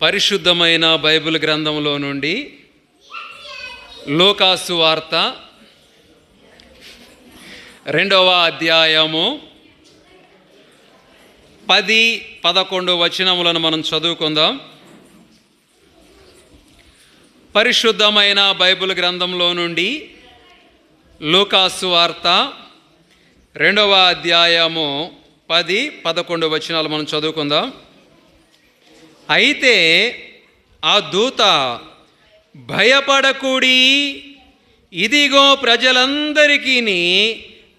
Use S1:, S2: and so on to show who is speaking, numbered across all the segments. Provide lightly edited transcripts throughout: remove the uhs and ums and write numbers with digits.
S1: పరిశుద్ధమైన బైబిల్ గ్రంథంలో నుండి లూకాసు వార్త 2వ అధ్యాయము 10-11 వచనములను మనం చదువుకుందాం. పరిశుద్ధమైన బైబిల్ గ్రంథంలో నుండి లూకాసు వార్త 2వ అధ్యాయము 10-11 వచనాలు మనం చదువుకుందాం. అయితే ఆ దూత, భయపడకుడి, ఇదిగో ప్రజలందరికీ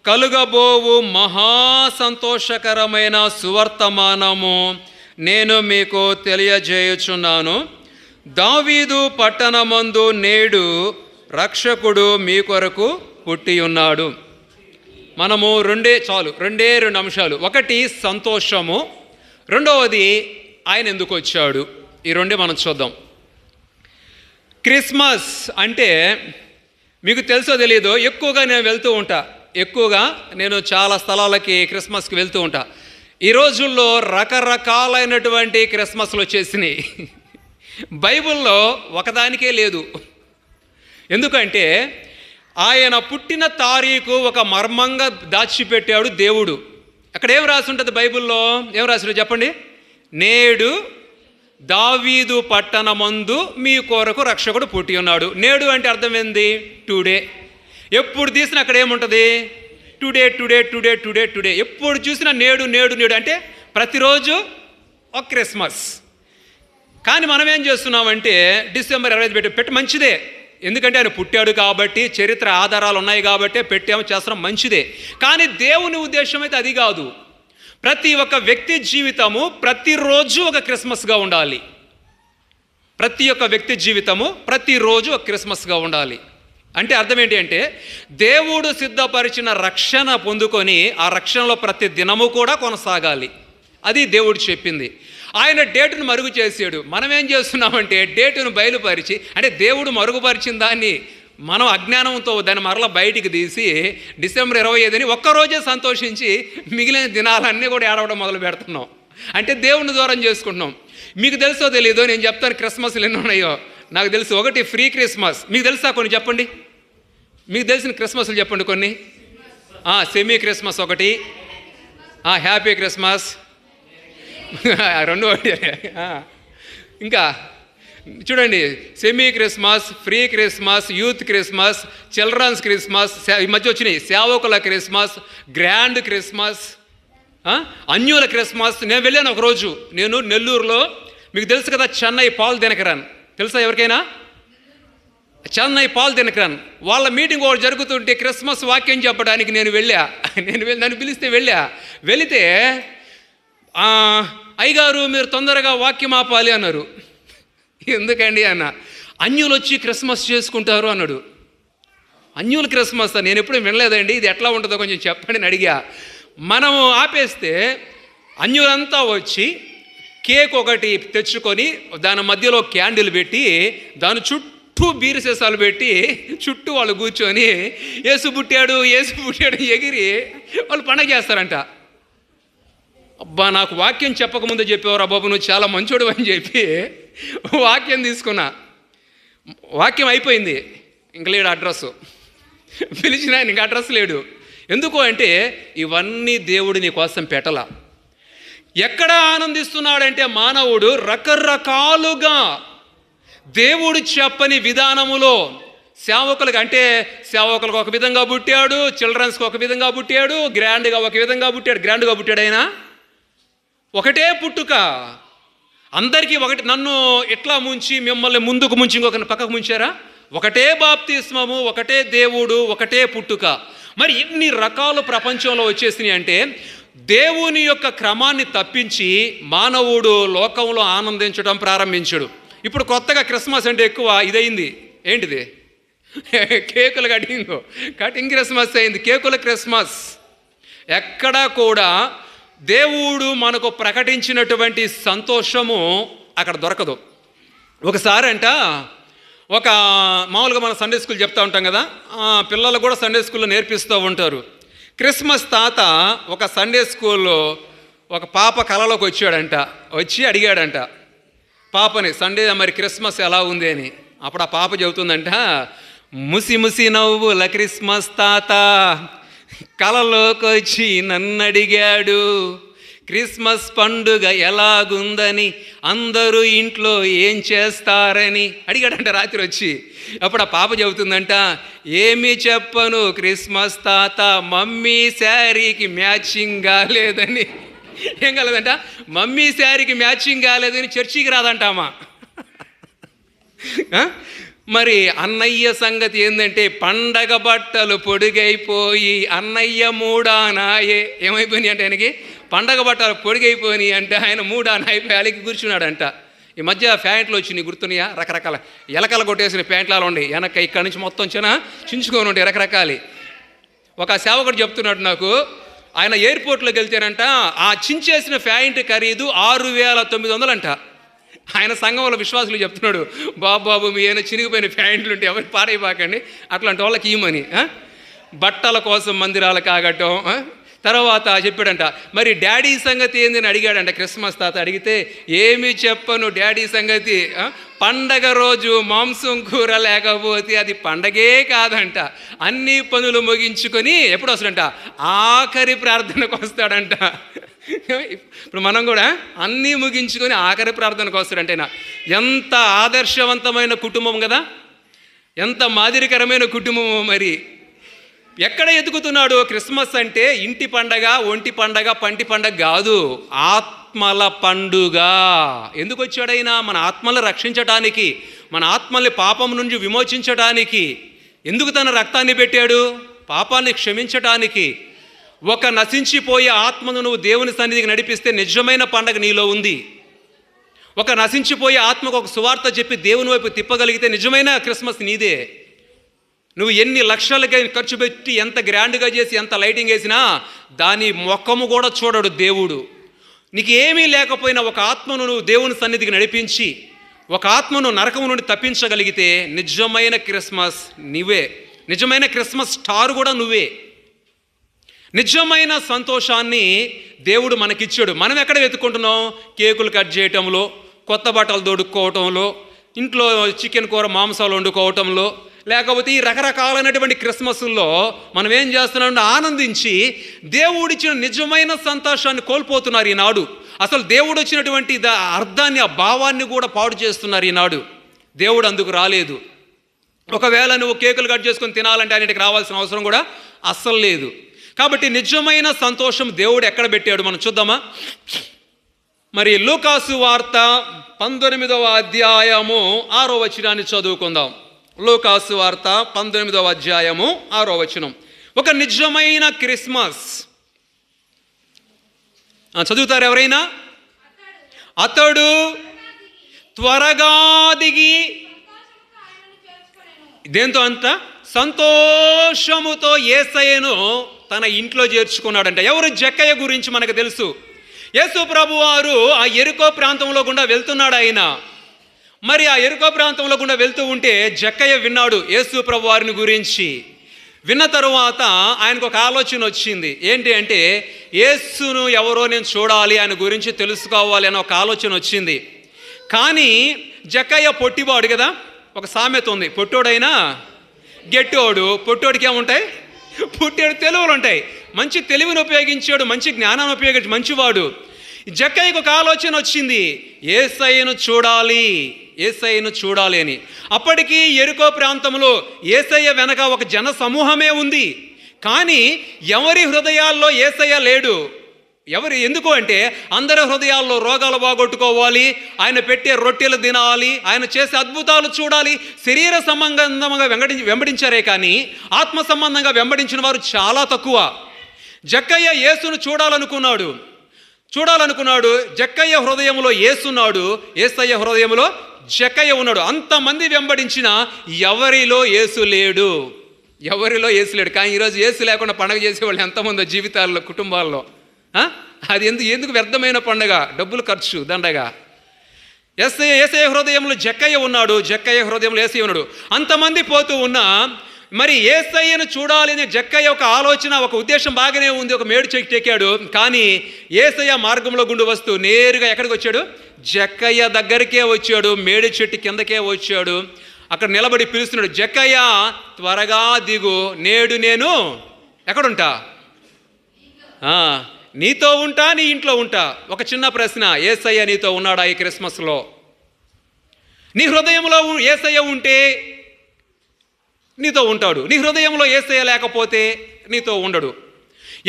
S1: కలుగబోవు మహా సంతోషకరమైన సువర్తమానము నేను మీకు తెలియజేయుచున్నాను. దావీదు పట్టణమందు నేడు రక్షకుడు మీ కొరకు పుట్టి ఉన్నాడు. మనము రెండే రెండు అంశాలు. ఒకటి సంతోషము, రెండవది ఆయన ఎందుకు వచ్చాడు. ఈ రెండే మనం చూద్దాం. క్రిస్మస్ అంటే మీకు తెలుసో తెలియదో, ఎక్కువగా నేను చాలా స్థలాలకి క్రిస్మస్కి వెళ్తూ ఉంటా. ఈ రోజుల్లో రకరకాలైనటువంటి క్రిస్మస్లు వచ్చేసినాయి. బైబిల్లో ఒకదానికే లేదు. ఎందుకంటే ఆయన పుట్టిన తారీఖు ఒక మర్మంగా దాచిపెట్టాడు దేవుడు. అక్కడ ఏం రాసి ఉంటుంది బైబిల్లో? ఏం రాసి ఉంటుంది చెప్పండి? నేడు దావీదు పట్టణమందు మీ కొరకు రక్షకుడు పుట్టి ఉన్నాడు. నేడు అంటే అర్థమైంది టుడే. ఎప్పుడు తీసినా అక్కడ ఏముంటుంది? Today today today today today. ఎప్పుడు చూసినా నేడు నేడు నేడు అంటే ప్రతిరోజు ఒక క్రిస్మస్. కానీ మనం ఏం చేస్తున్నామంటే డిసెంబర్ 25 పెట్టి మంచిదే, ఎందుకంటే ఆయన పుట్టాడు కాబట్టి, చరిత్ర ఆధారాలు ఉన్నాయి కాబట్టి పెట్టాము, చేస్తాం, మంచిదే. కానీ దేవుని ఉద్దేశం అయితే అది కాదు. ప్రతి ఒక్క వ్యక్తి జీవితము ప్రతిరోజు ఒక క్రిస్మస్గా ఉండాలి. ప్రతి ఒక్క వ్యక్తి జీవితము ప్రతిరోజు ఒక క్రిస్మస్గా ఉండాలి. అంటే అర్థం ఏంటి అంటే, దేవుడు సిద్ధపరిచిన రక్షణ పొందుకొని ఆ రక్షణలో ప్రతి దినము కూడా కొనసాగాలి. అది దేవుడు చెప్పింది. ఆయన డేటును మరుగు చేసాడు. మనం ఏం చేస్తున్నామంటే డేటును బయలుపరిచి, అంటే దేవుడు మరుగుపరిచిన దాన్ని మనం అజ్ఞానంతో దాన్ని మరలా బయటికి తీసి డిసెంబర్ 25 ఒక్కరోజే సంతోషించి మిగిలిన దినాలన్నీ కూడా ఏడవడం మొదలు పెడుతున్నాం. అంటే దేవుని దూరం చేసుకుంటున్నాం. మీకు తెలుసో తెలీదో నేను చెప్తాను క్రిస్మస్లు ఎన్ని ఉన్నాయో. నాకు తెలుసు. ఒకటి ఫ్రీ క్రిస్మస్. మీకు తెలుసా కొన్ని చెప్పండి? మీకు తెలిసిన క్రిస్మస్లు చెప్పండి కొన్ని. సెమీ క్రిస్మస్ ఒకటి, హ్యాపీ క్రిస్మస్ రెండు. ఇంకా చూడండి, semi Christmas, free Christmas, youth Christmas, children's Christmas, ఈ మధ్య వచ్చినాయి సేవకుల క్రిస్మస్, గ్రాండ్ క్రిస్మస్, అన్యుల క్రిస్మస్. నేను వెళ్ళాను ఒకరోజు. నేను నెల్లూరులో, మీకు తెలుసు కదా చెన్నై పాల్ దినకరన్, తెలుసా ఎవరికైనా? చెన్నై పాల్ దినకరన్ వాళ్ళ మీటింగ్ ఒకటి జరుగుతుంటే క్రిస్మస్ వాక్యం చెప్పడానికి నేను నన్ను పిలిస్తే వెళితే అయ్యగారు మీరు తొందరగా వాక్యం ఆపాలి అన్నారు. ఎందుకండి అన్న? అన్యులు వచ్చి క్రిస్మస్ చేసుకుంటారు అన్నాడు. అన్యుల క్రిస్మస్ నేను ఎప్పుడు వినలేదండి, ఇది ఎట్లా ఉంటుందో కొంచెం చెప్పండి అని అడిగా. మనము ఆపేస్తే అన్యులంతా వచ్చి కేక్ ఒకటి తెచ్చుకొని దాని మధ్యలో క్యాండిల్ పెట్టి దాని చుట్టూ బీరు సీసాలు పెట్టి చుట్టూ వాళ్ళు కూర్చొని యేసు పుట్టాడు ఎగిరి వాళ్ళు పండగ చేస్తారంట. అబ్బా, నాకు వాక్యం చెప్పకముందే చెప్పేవారు బాబు, నువ్వు చాలా మంచోడు అని చెప్పి వాక్యం తీసుకున్నా. వాక్యం అయిపోయింది, ఇంక లేడు అడ్రస్. పిలిచినా ఇంక అడ్రస్ లేడు. ఎందుకు అంటే ఇవన్నీ దేవుడు నీ కోసం పెట్టలా. ఎక్కడ ఆనందిస్తున్నాడంటే మానవుడు రకరకాలుగా దేవుడు చెప్పని విధానములో సేవకులకు ఒక విధంగా పుట్టాడు, చిల్డ్రన్స్కి ఒక విధంగా పుట్టాడు, గ్రాండ్గా ఒక విధంగా పుట్టాడు. గ్రాండ్గా పుట్టాడు ఆయన. ఒకటే పుట్టుక అందరికీ ఒకటి. నన్ను ఇట్లా ముంచి మిమ్మల్ని ముందుకు ముంచి ఇంకొకరిని పక్కకు ముంచారా? ఒకటే బాప్తిస్మము, ఒకటే దేవుడు, ఒకటే పుట్టుక. మరి ఇన్ని రకాలు ప్రపంచంలో వచ్చేసినాయి అంటే దేవుని యొక్క క్రమాన్ని తప్పించి మానవుడు లోకంలో ఆనందించడం ప్రారంభించాడు. ఇప్పుడు కొత్తగా క్రిస్మస్ అంటే ఎక్కువ ఇదయింది. ఏంటిది? కేకులు కటింగ్ క్రిస్మస్ అయింది. కేకుల క్రిస్మస్. ఎక్కడా కూడా దేవుడు మనకు ప్రకటించినటువంటి సంతోషము అక్కడ దొరకదు. ఒకసారి మామూలుగా మనం సండే స్కూల్ చెప్తూ ఉంటాం కదా, పిల్లలు కూడా సండే స్కూల్లో నేర్పిస్తూ ఉంటారు. క్రిస్మస్ తాత ఒక సండే స్కూల్లో ఒక పాప కలలోకి వచ్చాడంట. వచ్చి అడిగాడంట పాపని, సండే మరి క్రిస్మస్ ఎలా ఉంది అని. అప్పుడు ఆ పాప చెబుతుందంట, ముసి ముసి నవ్వుల క్రిస్మస్ తాత కలలోకి వచ్చి నన్ను అడిగాడు, క్రిస్మస్ పండుగ ఎలాగుందని, అందరూ ఇంట్లో ఏం చేస్తారని అడిగాడంట రాత్రి వచ్చి. అప్పుడు ఆ పాప చెబుతుందంట, ఏమీ చెప్పను క్రిస్మస్ తాత, మమ్మీ శారీకి మ్యాచింగ్ కాలేదని. ఏం కాలేదంట? మమ్మీ శారీకి మ్యాచింగ్ కాలేదని చర్చికి రాదంటామా. మరి అన్నయ్య సంగతి ఏంటంటే, పండగ బట్టలు పొడిగైపోయి అన్నయ్య మూడానాయే. ఏమైపోయినాయి అంటే ఆయనకి పండగ బట్టలు పొడిగైపోయినాయి అంటే ఆయన మూడానాయిపోయి అలికి కూర్చున్నాడంట. ఈ మధ్య ప్యాంట్లు వచ్చినాయి, గుర్తున్నాయా? రకరకాల ఎలకలు కొట్టేసిన ప్యాంట్లు అలా ఉండే, వెనక ఇక్కడి నుంచి మొత్తం చించుకొని ఉంటాయి రకరకాలి. ఒక సేవకుడు చెప్తున్నాడు నాకు, ఆయన ఎయిర్పోర్ట్లోకి వెళ్తేనంట ఆ చించేసిన ప్యాంటు ఖరీదు 6,900 అంట. ఆయన సంఘంలో విశ్వాసులు చెప్తున్నాడు, బాబు మీ ఏమైనా చినిగిపోయిన ప్యాంట్లు ఉంటే ఎవరికి పాడైపోకండి, అట్లాంటి వాళ్ళకి ఇమ్మని. బట్టల కోసం మందిరాలు కాగటం. తర్వాత చెప్పాడంట, మరి డాడీ సంగతి ఏందని అడిగాడంట క్రిస్మస్ తాత. అడిగితే ఏమీ చెప్పను డాడీ సంగతి, పండగ రోజు మాంసం కూర లేకపోతే అది పండగే కాదంట. అన్ని పనులు ముగించుకొని ఎప్పుడు వస్తాడంట? ఆఖరి ప్రార్థనకు వస్తాడంట. ఇప్పుడు మనం కూడా అన్నీ ముగించుకొని ఆఖరి ప్రార్థనకు వస్తాడంటేనా. ఎంత ఆదర్శవంతమైన కుటుంబం కదా, ఎంత మాదిరికరమైన కుటుంబము. మరి ఎక్కడ ఎదుగుతున్నాడు? క్రిస్మస్ అంటే ఇంటి పండగ, ఒంటి పండగ, పంటి పండగ కాదు, ఆత్మల పండుగ. ఎందుకు వచ్చాడైనా? మన ఆత్మలను రక్షించటానికి, మన ఆత్మల్ని పాపం నుంచి విమోచించటానికి. ఎందుకు తన రక్తాన్ని పెట్టాడు? పాపాన్ని క్షమించటానికి. ఒక నశించిపోయే ఆత్మను నువ్వు దేవుని సన్నిధికి నడిపిస్తే నిజమైన పండగ నీలో ఉంది. ఒక నశించిపోయే ఆత్మకు ఒక సువార్త చెప్పి దేవుని వైపు తిప్పగలిగితే నిజమైన క్రిస్మస్ నీదే. నువ్వు ఎన్ని లక్షలకి ఖర్చు పెట్టి ఎంత గ్రాండ్గా చేసి ఎంత లైటింగ్ వేసినా దాని ముఖము కూడా చూడడు దేవుడు. నీకు ఏమీ లేకపోయినా ఒక ఆత్మను నువ్వు దేవుని సన్నిధికి నడిపించి ఒక ఆత్మను నరకము నుండి తప్పించగలిగితే నిజమైన క్రిస్మస్ నీవే. నిజమైన క్రిస్మస్ స్టార్ కూడా నువ్వే. నిజమైన సంతోషాన్ని దేవుడు మనకిచ్చాడు. మనం ఎక్కడ వెతుక్కుంటున్నాం? కేకులు కట్ చేయటంలో, కొత్త బట్టలు దొడుక్కోవటంలో, ఇంట్లో చికెన్ కూర మాంసాలు వండుకోవటంలో, లేకపోతే ఈ రకరకాలైనటువంటి క్రిస్మస్ల్లో మనం ఏం చేస్తున్నాం? ఆనందించి దేవుడిచ్చిన నిజమైన సంతోషాన్ని కోల్పోతున్నారు ఈనాడు. అసలు దేవుడు వచ్చినటువంటి అర్థాన్ని, ఆ భావాన్ని కూడా పాడు చేస్తున్నారు ఈనాడు. దేవుడు అందుకు రాలేదు. ఒకవేళ నువ్వు కేకులు కట్ చేసుకొని తినాలంటే ఆయనకి రావాల్సిన అవసరం కూడా అస్సలు లేదు. కాబట్టి నిజమైన సంతోషం దేవుడు ఎక్కడ పెట్టాడు మనం చూద్దామా? మరి లూకాసు వార్త 19వ అధ్యాయము 6వ వచనాన్ని చదువుకుందాం. లూకాసు వార్త 19వ అధ్యాయము 6వ వచనం. ఒక నిజమైన క్రిస్మస్ చదువుతారు ఎవరైనా? అతడు త్వరగా దిగి దేంతో అంత సంతోషముతో యేసయ్యను తన ఇంట్లో చేర్చుకున్నాడంట. ఎవరు? జక్కయ్య గురించి మనకు తెలుసు. యేసు ప్రభు వారు ఆ యెరికో ప్రాంతంలో గుండా వెళ్తున్నాడు ఆయన. మరి ఆ యెరికో ప్రాంతంలో గుండా వెళ్తూ ఉంటే జక్కయ్య విన్నాడు యేసు ప్రభు వారిని గురించి. విన్న తరువాత ఆయనకు ఒక ఆలోచన వచ్చింది. ఏంటి అంటే, యేసును ఎవరో నేను చూడాలి, ఆయన గురించి తెలుసుకోవాలి అని ఒక ఆలోచన వచ్చింది. కానీ జక్కయ్య పొట్టివాడు కదా. ఒక సామెత ఉంది, పొట్టోడైనా గెట్టోడు. పొట్టోడికి ఏముంటాయి? పుట్టాడు తెలివులు ఉంటాయి. మంచి తెలివిని ఉపయోగించాడు, మంచి జ్ఞానాన్ని ఉపయోగించి మంచివాడు. జక్కయ్యకు ఒక ఆలోచన వచ్చింది, యేసయ్యను చూడాలి, యేసయ్యను చూడాలి అని. అప్పటికి యెరికో ప్రాంతంలో యేసయ్య వెనక ఒక జన సమూహమే ఉంది. కానీ ఎవరి హృదయాల్లో యేసయ్య లేడు. ఎందుకు అంటే అందరి హృదయాల్లో రోగాలు బాగొట్టుకోవాలి, ఆయన పెట్టే రొట్టెలు తినాలి, ఆయన చేసే అద్భుతాలు చూడాలి. శరీర సంబంధంగా వెంబడించారే కానీ ఆత్మ సంబంధంగా వెంబడించిన వారు చాలా తక్కువ. జక్కయ్య యేసును చూడాలనుకున్నాడు. జక్కయ్య హృదయంలో యేసున్నాడు, యేసయ్య హృదయంలో జక్కయ్య ఉన్నాడు. అంతమంది వెంబడించిన ఎవరిలో యేసు లేడు. కానీ ఈరోజు యేసు లేకుండా పండుగ చేసేవాళ్ళు ఎంతమందో జీవితాల్లో, కుటుంబాల్లో. అది ఎందుకు వ్యర్థమైన పండుగ, డబ్బులు ఖర్చు దండగా. యేసయ్య హృదయంలో జక్కయ్య ఉన్నాడు, జక్కయ్య హృదయంలో యేసయ్య ఉన్నాడు. అంతమంది పోతూ ఉన్నా మరి యేసయ్యను చూడాలని జక్కయ్య ఒక ఆలోచన, ఒక ఉద్దేశం బాగానే ఉంది. ఒక మేడు చెట్టు ఎక్కాడు. కానీ యేసయ్య మార్గంలో గుండు వస్తూ నేరుగా ఎక్కడికి వచ్చాడు? జక్కయ్య దగ్గరికే వచ్చాడు. మేడు చెట్టు కిందకే వచ్చాడు. అక్కడ నిలబడి పిలుస్తున్నాడు, జక్కయ్య త్వరగా దిగు, నేడు నేను ఎక్కడుంటా? నీతో ఉంటా, నీ ఇంట్లో ఉంటా. ఒక చిన్న ప్రశ్న, యేసయ్య నీతో ఉన్నాడా ఈ క్రిస్మస్లో? నీ హృదయంలో యేసయ్య ఉంటే నీతో ఉంటాడు. నీ హృదయంలో యేసయ్య లేకపోతే నీతో ఉండడు.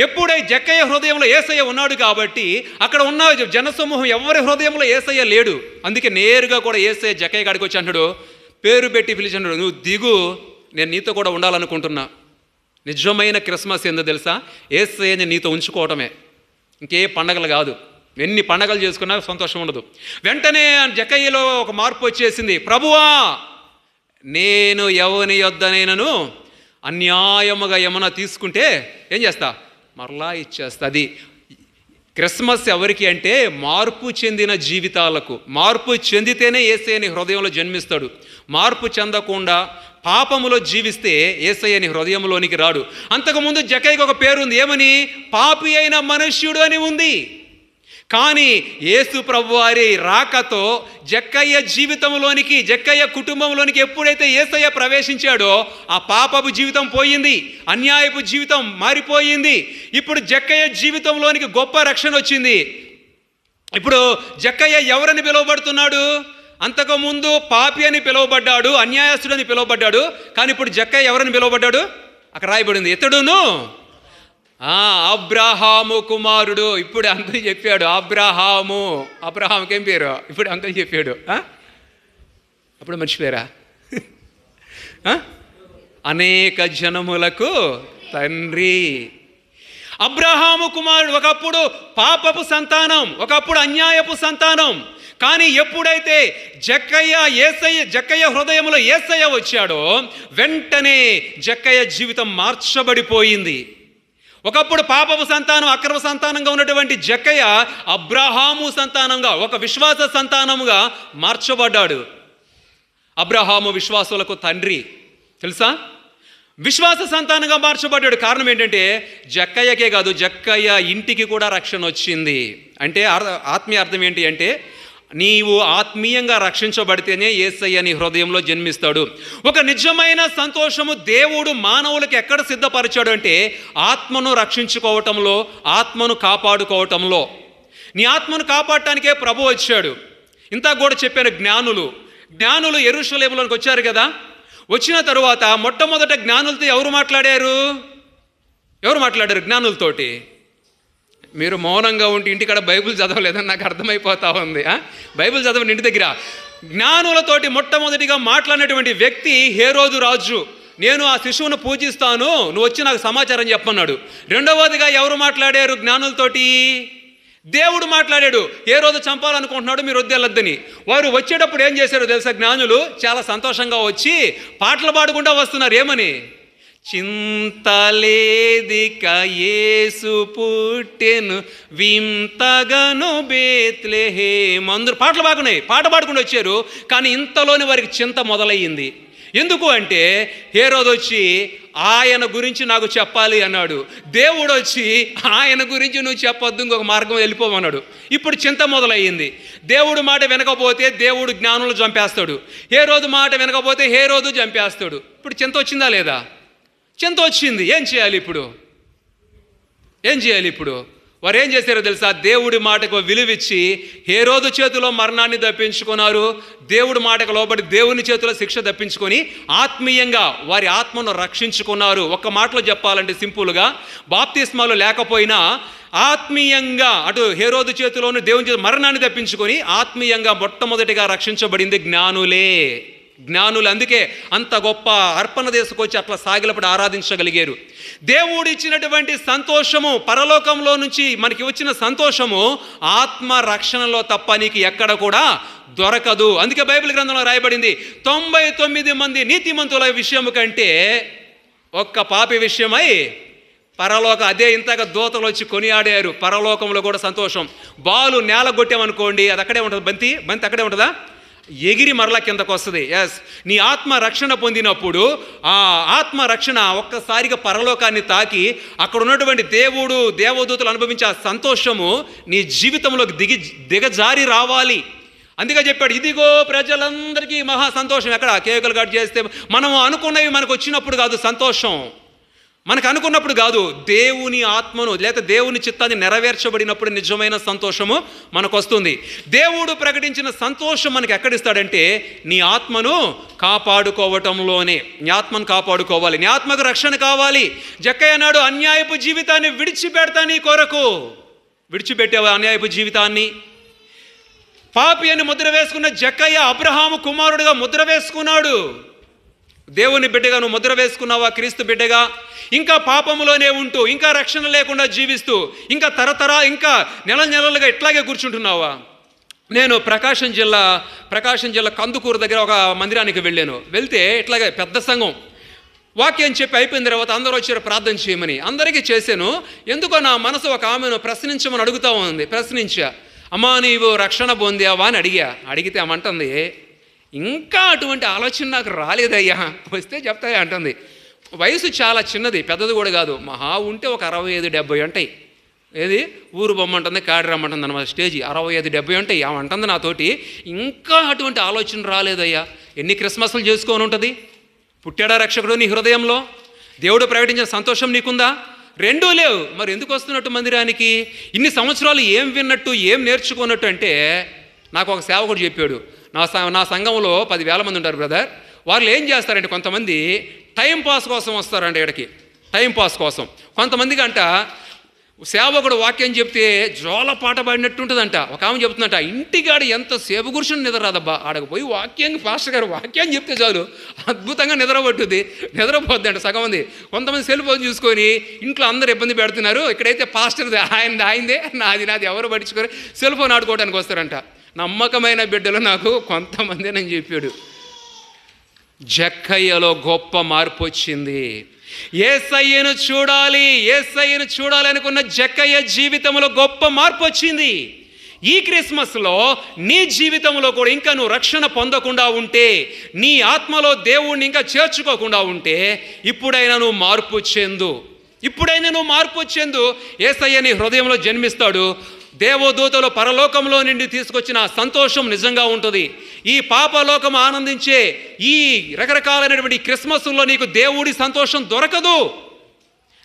S1: ఎప్పుడై జక్కయ్య హృదయంలో యేసయ్య ఉన్నాడు కాబట్టి అక్కడ ఉన్న జనసమూహం ఎవరి హృదయంలో యేసయ్య లేడు. అందుకే నేరుగా కూడా యేసయ్య జక్కయ్య కాడికి వచ్చి అంటాడు, పేరు పెట్టి పిలిచాడు, నువ్వు దిగు, నేను నీతో కూడా ఉండాలనుకుంటున్నా. నిజమైన క్రిస్మస్ ఏందో తెలుసా? యేసయ్యని నీతో ఉంచుకోవటమే, ఇంకే పండగలు కాదు. ఎన్ని పండగలు చేసుకున్నా సంతోషం ఉండదు. వెంటనే జక్కయ్యలో ఒక మార్పు వచ్చేసింది. ప్రభువా, నేను ఎవని యొద్దనైనను అన్యాయముగా ఏమన్నా తీసుకుంటే ఏం చేస్తా? మరలా ఇచ్చేస్తా. అది క్రిస్మస్ ఎవరికి అంటే మార్పు చెందిన జీవితాలకు. మార్పు చెందితేనే యేసయ్యని హృదయంలో జన్మిస్తాడు. మార్పు చెందకుండా పాపములో జీవిస్తే యేసయ్యని హృదయంలోనికి రాడు. అంతకుముందు జక్కయ్యకి ఒక పేరు ఉంది. ఏమని? పాపి అయిన మనుష్యుడు అని ఉంది. కానీ యేసు ప్రభువారి రాకతో జక్కయ్య జీవితంలోనికి, జక్కయ్య కుటుంబంలోనికి ఎప్పుడైతే యేసయ్య ప్రవేశించాడో ఆ పాపపు జీవితం పోయింది, అన్యాయపు జీవితం మారిపోయింది. ఇప్పుడు జక్కయ్య జీవితంలోనికి గొప్ప రక్షణ వచ్చింది. ఇప్పుడు జక్కయ్య ఎవరని పిలువబడుతున్నాడు? అంతకుముందు పాపి అని పిలువబడ్డాడు, అన్యాయస్తుడని పిలువబడ్డాడు. కానీ ఇప్పుడు జక్కయ్య ఎవరని పిలువబడ్డాడు? అక్కడ రాయబడింది, ఇతడును అబ్రహాము కుమారుడు. ఇప్పుడు అంకుల్ చెప్పాడు అబ్రహాము. అబ్రహాంకి ఏం పేరు? ఇప్పుడు అంకుల్ చెప్పాడు. అప్పుడు మర్చిపోయారా? అనేక జనములకు తండ్రి. అబ్రహాము కుమారుడు. ఒకప్పుడు పాపపు సంతానం, ఒకప్పుడు అన్యాయపు సంతానం. కానీ ఎప్పుడైతే జక్కయ్య హృదయంలో యేసయ్య వచ్చాడో వెంటనే జక్కయ్య జీవితం మార్చబడిపోయింది. ఒకప్పుడు పాపపు సంతానం, అక్రమ సంతానంగా ఉన్నటువంటి జక్కయ్య అబ్రహాము సంతానంగా, ఒక విశ్వాస సంతానముగా మార్చబడ్డాడు. అబ్రహాము విశ్వాసులకు తండ్రి తెలుసా? విశ్వాస సంతానంగా మార్చబడ్డాడు. కారణం ఏంటంటే జక్కయ్యకే కాదు, జక్కయ్య ఇంటికి కూడా రక్షణ వచ్చింది. అంటే ఆత్మీయ అర్థం ఏంటి అంటే, నీవు ఆత్మీయంగా రక్షించబడితేనే యేసయ్య నీ హృదయంలో జన్మిస్తాడు. ఒక నిజమైన సంతోషము దేవుడు మానవులకు ఎక్కడ సిద్ధపరిచాడు అంటే ఆత్మను రక్షించుకోవటంలో, ఆత్మను కాపాడుకోవటంలో. నీ ఆత్మను కాపాడటానికే ప్రభు వచ్చాడు. ఇంత కూడా చెప్పాను, జ్ఞానులు యెరూషలేములోకి వచ్చారు కదా. వచ్చిన తరువాత మొట్టమొదట జ్ఞానులతో ఎవరు మాట్లాడారు జ్ఞానులతోటి? మీరు మౌనంగా ఉంటే ఇంటికాడ బైబిల్ చదవలేదని నాకు అర్థమైపోతా ఉంది. బైబిల్ చదవండి ఇంటి దగ్గర. జ్ఞానులతోటి మొట్టమొదటిగా మాట్లాడినటువంటి వ్యక్తి హేరోదు రాజు. నేను ఆ శిశువును పూజిస్తాను, నువ్వు వచ్చి నాకు సమాచారం చెప్పన్నాడు. రెండవదిగా ఎవరు మాట్లాడారు జ్ఞానులతోటి? దేవుడు మాట్లాడాడు. హేరోదు చంపాలనుకుంటున్నాడు, మీరు వద్దెళ్ళొద్దని. వారు వచ్చేటప్పుడు ఏం చేశారో తెలుసా? జ్ఞానులు చాలా సంతోషంగా వచ్చి పాటలు పాడుకుంటూ వస్తున్నారు. ఏమని? చింతలేదిక యేసు పుట్టెను వింతగను బేత్లెహేము. అందరూ పాట పాడుకుంటూ వచ్చారు. కానీ ఇంతలోని వారికి చింత మొదలయ్యింది. ఎందుకు అంటే హేరోదు వచ్చి ఆయన గురించి నాకు చెప్పాలి అన్నాడు. దేవుడు వచ్చి ఆయన గురించి నువ్వు చెప్పొద్దు, ఇంకొక మార్గం వెళ్ళిపోమన్నాడు. ఇప్పుడు చింత మొదలయ్యింది. దేవుడు మాట వినకపోతే దేవుడు జ్ఞానులు చంపేస్తాడు, హేరోదు మాట వినకపోతే హేరోదు చంపేస్తాడు. ఇప్పుడు చింత వచ్చిందా లేదా? చింత వచ్చింది. ఏం చేయాలి ఇప్పుడు? వారు ఏం చేశారో తెలుసా? దేవుడి మాటకు విలువిచ్చి హేరోదు చేతిలో మరణాన్ని తప్పించుకున్నారు. దేవుడి మాటకు లోబడి దేవుని చేతిలో శిక్ష తప్పించుకొని ఆత్మీయంగా వారి ఆత్మను రక్షించుకున్నారు. ఒక్క మాటలో చెప్పాలంటే సింపుల్గా, బాప్తిస్మాలు లేకపోయినా ఆత్మీయంగా అటు హేరోదు చేతిలోను దేవుని చేతిలో మరణాన్ని తప్పించుకొని ఆత్మీయంగా మొట్టమొదటిగా రక్షించబడింది జ్ఞానులు. అందుకే అంత గొప్ప అర్పణ తీసుకొచ్చి అట్లా సాగిలపడి ఆరాధించగలిగారు. దేవుడు ఇచ్చినటువంటి సంతోషము, పరలోకంలో నుంచి మనకి వచ్చిన సంతోషము ఆత్మ రక్షణలో తప్ప నీకు ఎక్కడ కూడా దొరకదు. అందుకే బైబిల్ గ్రంథంలో రాయబడింది, 99 మంది నీతిమంతుల విషయం కంటే ఒక్క పాపి విషయమై అదే ఇంతగా దూతలు వచ్చి కొనియాడారు. పరలోకంలో కూడా సంతోషం. బాలు నేల కొట్టామనుకోండి, అది అక్కడే ఉంటుంది. బంతి అక్కడే ఉంటుందా? ఎగిరి మరలా కిందకు వస్తుంది. ఎస్, నీ ఆత్మ రక్షణ పొందినప్పుడు ఆ ఆత్మ రక్షణ ఒక్కసారిగా పరలోకాన్ని తాకి అక్కడ ఉన్నటువంటి దేవుడు దేవదూతలు అనుభవించే ఆ సంతోషము నీ జీవితంలోకి దిగజారి రావాలి. అందుకే చెప్పాడు, ఇదిగో ప్రజలందరికీ మహా సంతోషం. ఎక్కడ కేకులు కట్ చేస్తే మనం అనుకున్నవి మనకు వచ్చినప్పుడు కాదు సంతోషం, మనకు అనుకున్నప్పుడు కాదు, దేవుని ఆత్మను లేదా దేవుని చిత్తాన్ని నెరవేర్చబడినప్పుడు నిజమైన సంతోషము మనకు వస్తుంది. దేవుడు ప్రకటించిన సంతోషం మనకి ఎక్కడిస్తాడంటే నీ ఆత్మను కాపాడుకోవటంలోనే. నీ ఆత్మను కాపాడుకోవాలి, నీ ఆత్మకు రక్షణ కావాలి. జక్కయ్య అన్నాడు, అన్యాయపు జీవితాన్ని విడిచిపెడతా నీ కొరకు. విడిచిపెట్టావు అన్యాయపు జీవితాన్ని. పాపి అని ముద్ర వేసుకున్న జక్కయ్య అబ్రహాము కుమారుడిగా ముద్ర వేసుకున్నాడు. దేవుని బిడ్డగా నువ్వు ముద్ర వేసుకున్నావా? క్రీస్తు బిడ్డగా ఇంకా పాపములోనే ఉంటూ, ఇంకా రక్షణ లేకుండా జీవిస్తూ, ఇంకా ఇంకా నెలలుగా ఇట్లాగే కూర్చుంటున్నావా? నేను ప్రకాశం జిల్లా కందుకూరు దగ్గర ఒక మందిరానికి వెళ్తే ఇట్లాగే పెద్ద సంఘం వాక్యం చెప్పి అయిపోయిన తర్వాత అందరూ వచ్చారు ప్రార్థన చేయమని. అందరికీ చేశాను. ఎందుకో నా మనసు ఒక ఆమెను ప్రశ్నించమని అడుగుతూ ఉంది. ప్రశ్నించా, అమ్మా నీవు రక్షణ పొందావా అని అడిగితే ఏమంటుంది, ఇంకా అటువంటి ఆలోచన నాకు రాలేదయ్యా, వస్తే చెప్తాయా అంటుంది. వయసు చాలా చిన్నది, పెద్దది కూడా కాదు, మహా ఉంటే ఒక 65-70 ఉంటాయి. ఏది ఊరు బొమ్మంటుంది, కాడి రమ్మంటుంది అన్నమాట. స్టేజీ 65-70 ఉంటాయి. ఆమె అంటుంది నాతోటి, ఇంకా అటువంటి ఆలోచన రాలేదయ్యా. ఎన్ని క్రిస్మస్లు చేసుకొని ఉంటుంది? పుట్టాడా రక్షకుడు నీ హృదయంలో? దేవుడు ప్రకటించిన సంతోషం నీకుందా? రెండూ లేవు. మరి ఎందుకు వస్తున్నట్టు మందిరానికి? ఇన్ని సంవత్సరాలు ఏం విన్నట్టు, ఏం నేర్చుకున్నట్టు అంటే, నాకు ఒక సేవకుడు చెప్పాడు, నా సంఘంలో 10,000 మంది ఉంటారు బ్రదర్. వాళ్ళు ఏం చేస్తారంటే, కొంతమంది టైంపాస్ కోసం వస్తారంట ఇక్కడికి, టైంపాస్ కోసం. కొంతమందికి అంట సేవకుడు వాక్యం చెప్తే జోల పాట పాడినట్టుంటుందంట. ఒక ఆమె చెప్తుందంట, ఇంటికాడ ఎంతసేపు కూర్చుని నిద్ర రాదబ్బా, ఆడకు పోయి పాస్టర్ గారు వాక్యాన్ని చెప్తే చాలు అద్భుతంగా నిద్ర పట్టుద్ది, నిద్రపోద్ది అంట సగం మంది. కొంతమంది సెల్ ఫోన్ చూసుకొని ఇంట్లో అందరు ఇబ్బంది పెడుతున్నారు. ఇక్కడైతే పాస్టర్ ఆయనదే నాది ఎవరు పట్టించుకొని సెల్ ఫోన్ ఆడుకోవడానికి వస్తారంట. నమ్మకమైన బిడ్డలు నాకు కొంతమంది అని చెప్పాడు. జక్కయ్యలో గొప్ప మార్పు వచ్చింది. యేసయ్యను చూడాలి అనుకున్న జక్కయ్య జీవితంలో గొప్ప మార్పు వచ్చింది. ఈ క్రిస్మస్లో నీ జీవితంలో కూడా ఇంకా నువ్వు రక్షణ పొందకుండా ఉంటే, నీ ఆత్మలో దేవుణ్ణి ఇంకా చేర్చుకోకుండా ఉంటే, ఇప్పుడైనా నువ్వు మార్పు చెందు. యేసయ్య నీ హృదయంలో జన్మిస్తాడు. దేవదూతలు పరలోకంలో నుండి తీసుకొచ్చిన సంతోషం నిజంగా ఉంటుంది. ఈ పాపలోకం ఆనందించే ఈ రకరకాలైనటువంటి క్రిస్మస్లో నీకు దేవుడి సంతోషం దొరకదు.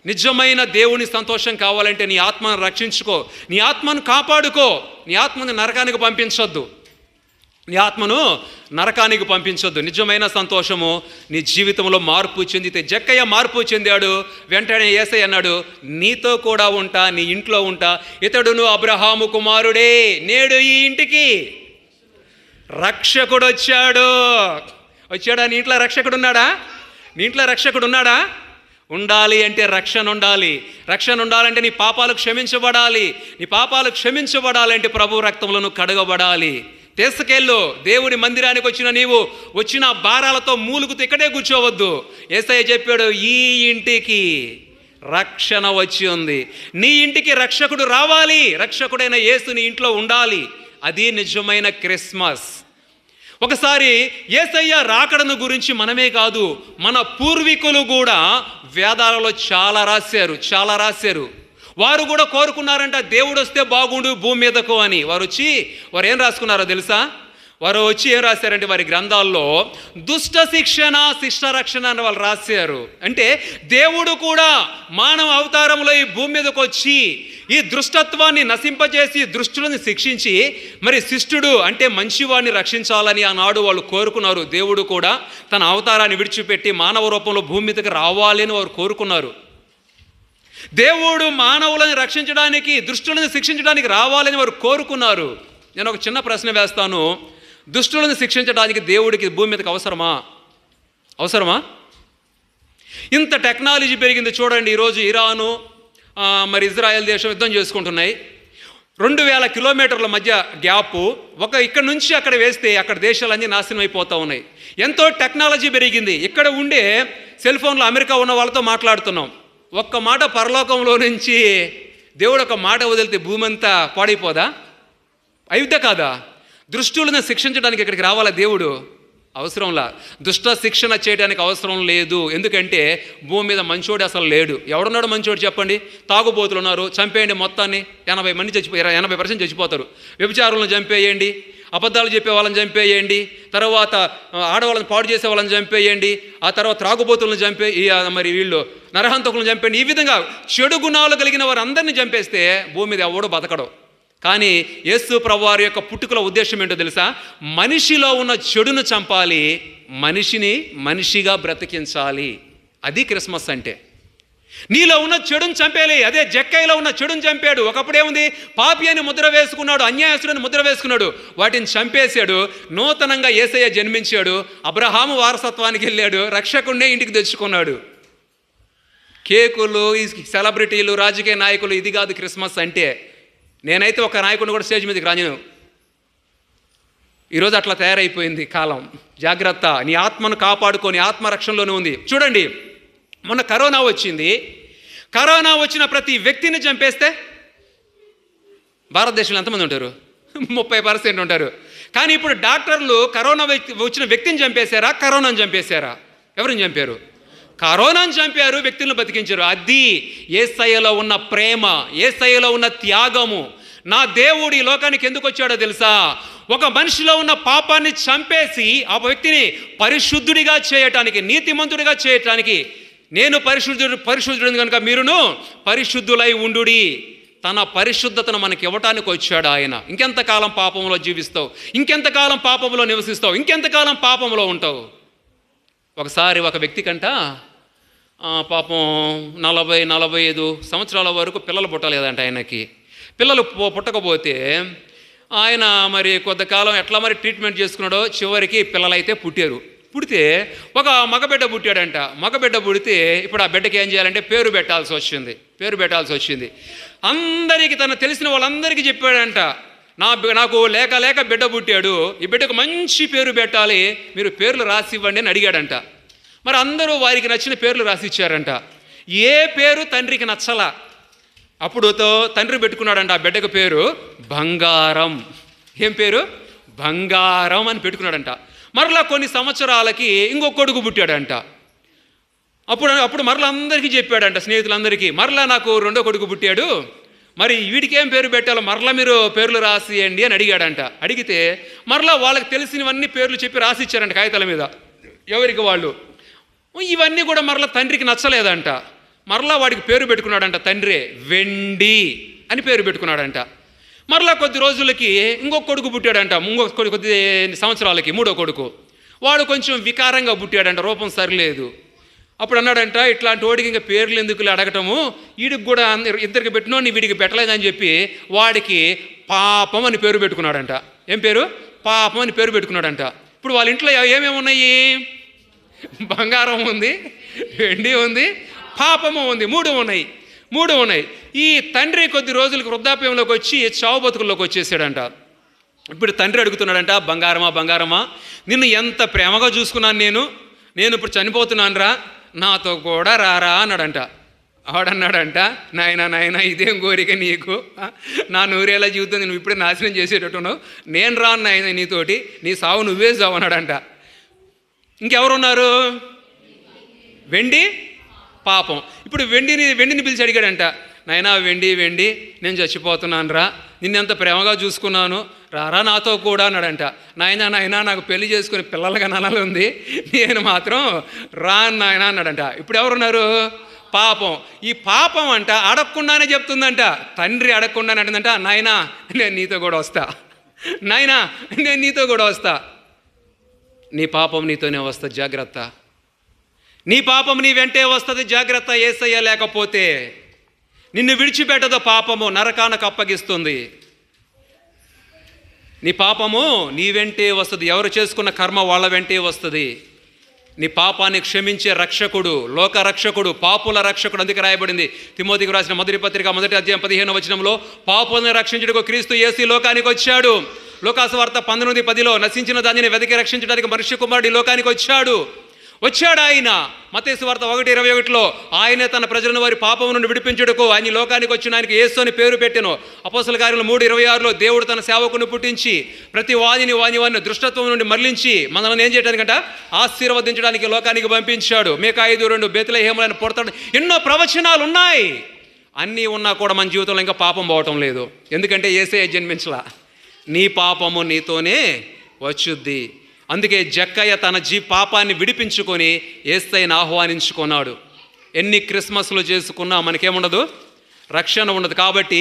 S1: నిజమైన దేవుని సంతోషం కావాలంటే నీ ఆత్మను రక్షించుకో, నీ ఆత్మను కాపాడుకో. నీ ఆత్మను నరకానికి పంపించొద్దు. నిజమైన సంతోషము నీ జీవితంలో మార్పు చెందితే, జక్కయ్య మార్పు చెందాడు. వెంటనే యేసయ్య అన్నాడు, నీతో కూడా ఉంటా, నీ ఇంట్లో ఉంటా. ఇతడును అబ్రహాము కుమారుడే, నేడు ఈ ఇంటికి రక్షకుడు వచ్చాడా? నీ ఇంట్లో రక్షకుడు ఉన్నాడా? ఉండాలి అంటే రక్షణ ఉండాలంటే నీ పాపాలు క్షమించబడాలంటే ప్రభు రక్తంలో నువ్వు కడగబడాలి. తీసుకెళ్ళు. దేవుడి మందిరానికి వచ్చిన భారాలతో మూలుగుతూ ఇక్కడే కూర్చోవద్దు. యేసయ్య చెప్పాడు, ఈ ఇంటికి రక్షణ వచ్చి ఉంది. నీ ఇంటికి రక్షకుడు రావాలి. రక్షకుడైన యేసు నీ ఇంట్లో ఉండాలి. అది నిజమైన క్రిస్మస్. ఒకసారి యేసయ్య రాకడను గురించి మనమే కాదు, మన పూర్వీకులు కూడా వేదాలలో చాలా రాశారు. వారు కూడా కోరుకున్నారంట, దేవుడు వస్తే బాగుండు భూమి మీదకు అని. వారు ఏం రాసుకున్నారో తెలుసా? వారు వచ్చి ఏం రాశారంటే, వారి గ్రంథాల్లో దుష్ట శిక్షణ, శిష్ట రక్షణ అని వాళ్ళు రాశారు. అంటే దేవుడు కూడా మానవ అవతారంలో ఈ భూమి మీదకు వచ్చి ఈ దృష్టత్వాన్ని నశింపజేసి దుష్టులను శిక్షించి మరి శిష్టుడు అంటే మంచివాడిని రక్షించాలని ఆనాడు వాళ్ళు కోరుకున్నారు. దేవుడు కూడా తన అవతారాన్ని విడిచిపెట్టి మానవ రూపంలో భూమి మీదకి రావాలి అని వారు కోరుకున్నారు. దేవుడు మానవులను రక్షించడానికి, దుష్టులను శిక్షించడానికి రావాలని వారు కోరుకున్నారు. నేను ఒక చిన్న ప్రశ్న వేస్తాను, దుష్టులను శిక్షించడానికి దేవుడికి భూమి మీదకి అవసరమా? ఇంత టెక్నాలజీ పెరిగింది చూడండి. ఈరోజు ఇరాను మరి ఇజ్రాయెల్ దేశం యుద్ధం చేసుకుంటున్నాయి. 2000 కిలోమీటర్ల మధ్య గ్యాపు. ఇక్కడ నుంచి అక్కడ వేస్తే అక్కడ దేశాలన్నీ నాశనం అయిపోతూ ఉన్నాయి. ఎంతో టెక్నాలజీ పెరిగింది. ఇక్కడ ఉండే సెల్ ఫోన్లో అమెరికా ఉన్న వాళ్ళతో మాట్లాడుతున్నాం. ఒక్క మాట పరలోకంలో నుంచి దేవుడు ఒక మాట వదిలితే భూమి అంతా పాడైపోదా? అయిద్దా కాదా? దుష్టులను శిక్షించడానికి ఇక్కడికి రావాలా దేవుడు? అవసరంలా. దుష్ట శిక్షణ చేయడానికి అవసరం లేదు. ఎందుకంటే భూమి మీద మంచోడు అసలు లేడు. ఎవడున్నాడు మంచోడు చెప్పండి? తాగుబోతులు ఉన్నారు, చంపేయండి మొత్తాన్ని. 80% చచ్చిపోతారు. వ్యభిచారులను చంపేయండి, అబద్ధాలు చెప్పే వాళ్ళని చంపేయండి, తర్వాత ఆడవాళ్ళని పాడు చేసే వాళ్ళని చంపేయండి, ఆ తర్వాత త్రాగుబోతులను మరి వీళ్ళు నరహంతకులను చంపేయండి. ఈ విధంగా చెడు గుణాలు కలిగిన వారు అందరినీ చంపేస్తే భూమి మీద ఎవడు బతకడం. కానీ యేసు ప్రభువారి యొక్క పుట్టుకల ఉద్దేశం ఏంటో తెలుసా? మనిషిలో ఉన్న చెడును చంపాలి, మనిషిని మనిషిగా బ్రతికించాలి. అది క్రిస్మస్ అంటే. నీలో ఉన్న చెడును చంపేయాలి. అదే జక్కయ్యలో ఉన్న చెడును చంపాడు. ఒకప్పుడేముంది? పాపి అని ముద్ర వేసుకున్నాడు, అన్యాయస్తుడని ముద్ర వేసుకున్నాడు, వాటిని చంపేశాడు. నూతనంగా యేసయ్య జన్మించాడు, అబ్రహాము వారసత్వానికి వెళ్ళాడు, రక్షకుడినే ఇంటికి తెచ్చుకున్నాడు. కేకులు, ఈ సెలబ్రిటీలు, రాజకీయ నాయకులు, ఇది కాదు క్రిస్మస్ అంటే. నేనైతే ఒక నాయకుడిని కూడా స్టేజ్ మీదకి రాను. ఈరోజు అట్లా తయారైపోయింది కాలం. జాగ్రత్త, నీ ఆత్మను కాపాడుకొని ఆత్మరక్షణలోనే ఉంది. చూడండి, మొన్న కరోనా వచ్చింది. కరోనా వచ్చిన ప్రతి వ్యక్తిని చంపేస్తే భారతదేశంలో ఎంతమంది ఉంటారు? 30% ఉంటారు. కానీ ఇప్పుడు డాక్టర్లు కరోనా వచ్చిన వ్యక్తిని చంపేశారా, కరోనాను చంపేశారా? ఎవరిని చంపారు? కరోనాను చంపారు, వ్యక్తులను బతికించారు. అది యేసయ్యలో ఉన్న ప్రేమ, యేసయ్యలో ఉన్న త్యాగము. నా దేవుడు ఈ లోకానికి ఎందుకు వచ్చాడో తెలుసా? ఒక మనిషిలో ఉన్న పాపాన్ని చంపేసి ఆ వ్యక్తిని పరిశుద్ధుడిగా చేయటానికి, నీతిమంతుడిగా చేయటానికి. నేను పరిశుద్ధుడు కనుక మీరును పరిశుద్ధులై ఉండుడి. తన పరిశుద్ధతను మనకి ఇవ్వటానికి వచ్చాడు ఆయన. ఇంకెంతకాలం పాపంలో జీవిస్తావు? ఇంకెంతకాలం పాపంలో నివసిస్తావు? ఇంకెంతకాలం పాపంలో ఉంటావు? ఒకసారి ఒక వ్యక్తి కంట పాపం 40-45 సంవత్సరాల వరకు పిల్లలు పుట్టలేదంట ఆయనకి. పిల్లలు పుట్టకపోతే ఆయన మరి కొంతకాలం ఎట్లా మరి ట్రీట్మెంట్ చేసుకున్నాడో చివరికి పిల్లలైతే పుట్టారు. పుడితే ఒక మగబిడ్డ పుట్టాడంట. మగబిడ్డ పుడితే ఇప్పుడు ఆ బిడ్డకి ఏం చేయాలంటే పేరు పెట్టాల్సి వచ్చింది. అందరికీ, తను తెలిసిన వాళ్ళందరికీ చెప్పాడంట, నాకు లేక బిడ్డ పుట్టాడు, ఈ బిడ్డకు మంచి పేరు పెట్టాలి, మీరు పేర్లు రాసి ఇవ్వండి అని అడిగాడంట. మరి అందరూ వారికి నచ్చిన పేర్లు రాసి ఇచ్చారంట. ఏ పేరు తండ్రికి నచ్చలా. అప్పుడు తండ్రి పెట్టుకున్నాడంట ఆ బిడ్డకు పేరు బంగారం. ఏం పేరు? బంగారం అని పెట్టుకున్నాడంట. మరలా కొన్ని సంవత్సరాలకి ఇంకొక కొడుకు పుట్టాడంట. అప్పుడు మరలా అందరికీ చెప్పాడంట, స్నేహితులందరికీ, మరలా నాకు రెండో కొడుకు పుట్టాడు, మరి వీడికి ఏం పేరు పెట్టాలో మరలా మీరు పేర్లు రాసియండి అని అడిగాడంట. అడిగితే మరలా వాళ్ళకి తెలిసినవన్నీ పేర్లు చెప్పి రాసి ఇచ్చారంట కాగితాల మీద, ఎవరికి వాళ్ళు. ఇవన్నీ కూడా మరలా తండ్రికి నచ్చలేదంట. మరలా వాడికి పేరు పెట్టుకున్నాడంట తండ్రి, వెండి అని పేరు పెట్టుకున్నాడంట. మరలా కొద్ది రోజులకి ఇంకొక కొడుకు పుట్టాడంట. కొద్ది సంవత్సరాలకి మూడో కొడుకు. వాడు కొంచెం వికారంగా పుట్టాడంట, రూపం సరిలేదు. అప్పుడు అన్నాడంట, ఇట్లాంటి వాడికి ఇంకా పేర్లు ఎందుకు అడగటము, వీడికి కూడా ఇద్దరికి పెట్టినో నీ వీడికి పెట్టలేదని చెప్పి వాడికి పాపం అని పేరు పెట్టుకున్నాడంట. ఏం పేరు? పాపం అని పేరు పెట్టుకున్నాడంట. ఇప్పుడు వాళ్ళ ఇంట్లో ఏమేమి ఉన్నాయి? బంగారం ఉంది, వెండి ఉంది, పాపము ఉంది. మూడు ఉన్నాయి. ఈ తండ్రి కొద్ది రోజులకు వృద్ధాప్యంలోకి వచ్చి చావు బతుకుల్లోకి వచ్చేసాడంట. ఇప్పుడు తండ్రి అడుగుతున్నాడంట, బంగారమా నిన్ను ఎంత ప్రేమగా చూసుకున్నాను నేను ఇప్పుడు చనిపోతున్నాను రా, నాతో కూడా రారా అన్నాడంట. ఆడన్నాడంట, నాయనా ఇదేం కోరిక నీకు? నా నూరేళ్ళ జీవితం నువ్వు ఇప్పుడే నాశనం చేసేటట్టున్నావు, నేను రాను నాయన నీతోటి, నీ సావు నువ్వే సావు అన్నాడంట. ఇంకెవరున్నారు? వెండి, పాపం. ఇప్పుడు వెండిని పిలిచి అడిగాడంట, నాయనా వెండి నేను చచ్చిపోతున్నాను రా, నిన్నెంత ప్రేమగా చూసుకున్నాను, రారా నాతో కూడా అన్నాడంట. నాయనా నాకు పెళ్లి చేసుకుని పిల్లలుగా ననాలు ఉంది, నేను మాత్రం రాను నాయన అన్నాడంట. ఇప్పుడు ఎవరున్నారు? పాపం. ఈ పాపం అంట అడగకుండానే చెప్తుందంట, తండ్రి అడగకుండానే అంటుందంట, నాయనా నేను నీతో కూడా వస్తా, నీ పాపం నీతోనే వస్తుంది జాగ్రత్త, నీ పాపం నీ వెంటే వస్తుంది జాగ్రత్త. యేసయ్య లేకపోతే నిన్ను విడిచిపెట్టదు, పాపము నరకానికి అప్పగిస్తుంది. నీ పాపము నీ వెంటే వస్తుంది, ఎవరు చేసుకున్న కర్మ వాళ్ళ వెంటే వస్తుంది. నీ పాపాన్ని క్షమించే రక్షకుడు, లోక రక్షకుడు, పాపుల రక్షకుడు. అందుకే రాయబడింది తిమోతికి రాసిన మొదటి పత్రిక 1వ అధ్యాయం 15వ వచనంలో, పాపులను రక్షించుటకు క్రీస్తు యేసు లోకానికి వచ్చాడు. లోకాసు వార్త 19:10 నశించిన దానిని వెతికి రక్షించడానికి మనుష్య కుమారుడు లోకానికి వచ్చాడు. వచ్చాడు ఆయన. మత్తయి సువార్త 1:21 ఆయనే తన ప్రజలను వారి పాపం నుండి విడిపించుటకు ఆయన లోకానికి వచ్చిన ఆయనకి యేసు అని పేరు పెట్టెను. అపోస్తల కార్యాలు 3:26 దేవుడు తన సేవకుని పుట్టించి ప్రతి వాని దుష్టత్వం నుండి మరలించి మనల్ని ఏం చేయడానికంట ఆశీర్వదించడానికి లోకానికి పంపించాడు. మీకా 5:2 బేత్లెహేములో పుడతాడు. ఎన్నో ప్రవచనాలు ఉన్నాయి. అన్నీ ఉన్నా కూడా మన జీవితంలో ఇంకా పాపం పోవటం లేదు. ఎందుకంటే యేసయ్య జన్మించలా. నీ పాపము నీతోనే వచ్చుద్ది. అందుకే జక్కయ్య తన పాపాన్ని విడిపించుకొని యేసయ్యను ఆహ్వానించుకున్నాడు. ఎన్ని క్రిస్మస్లు చేసుకున్నా మనకేముండదు, రక్షణ ఉండదు. కాబట్టి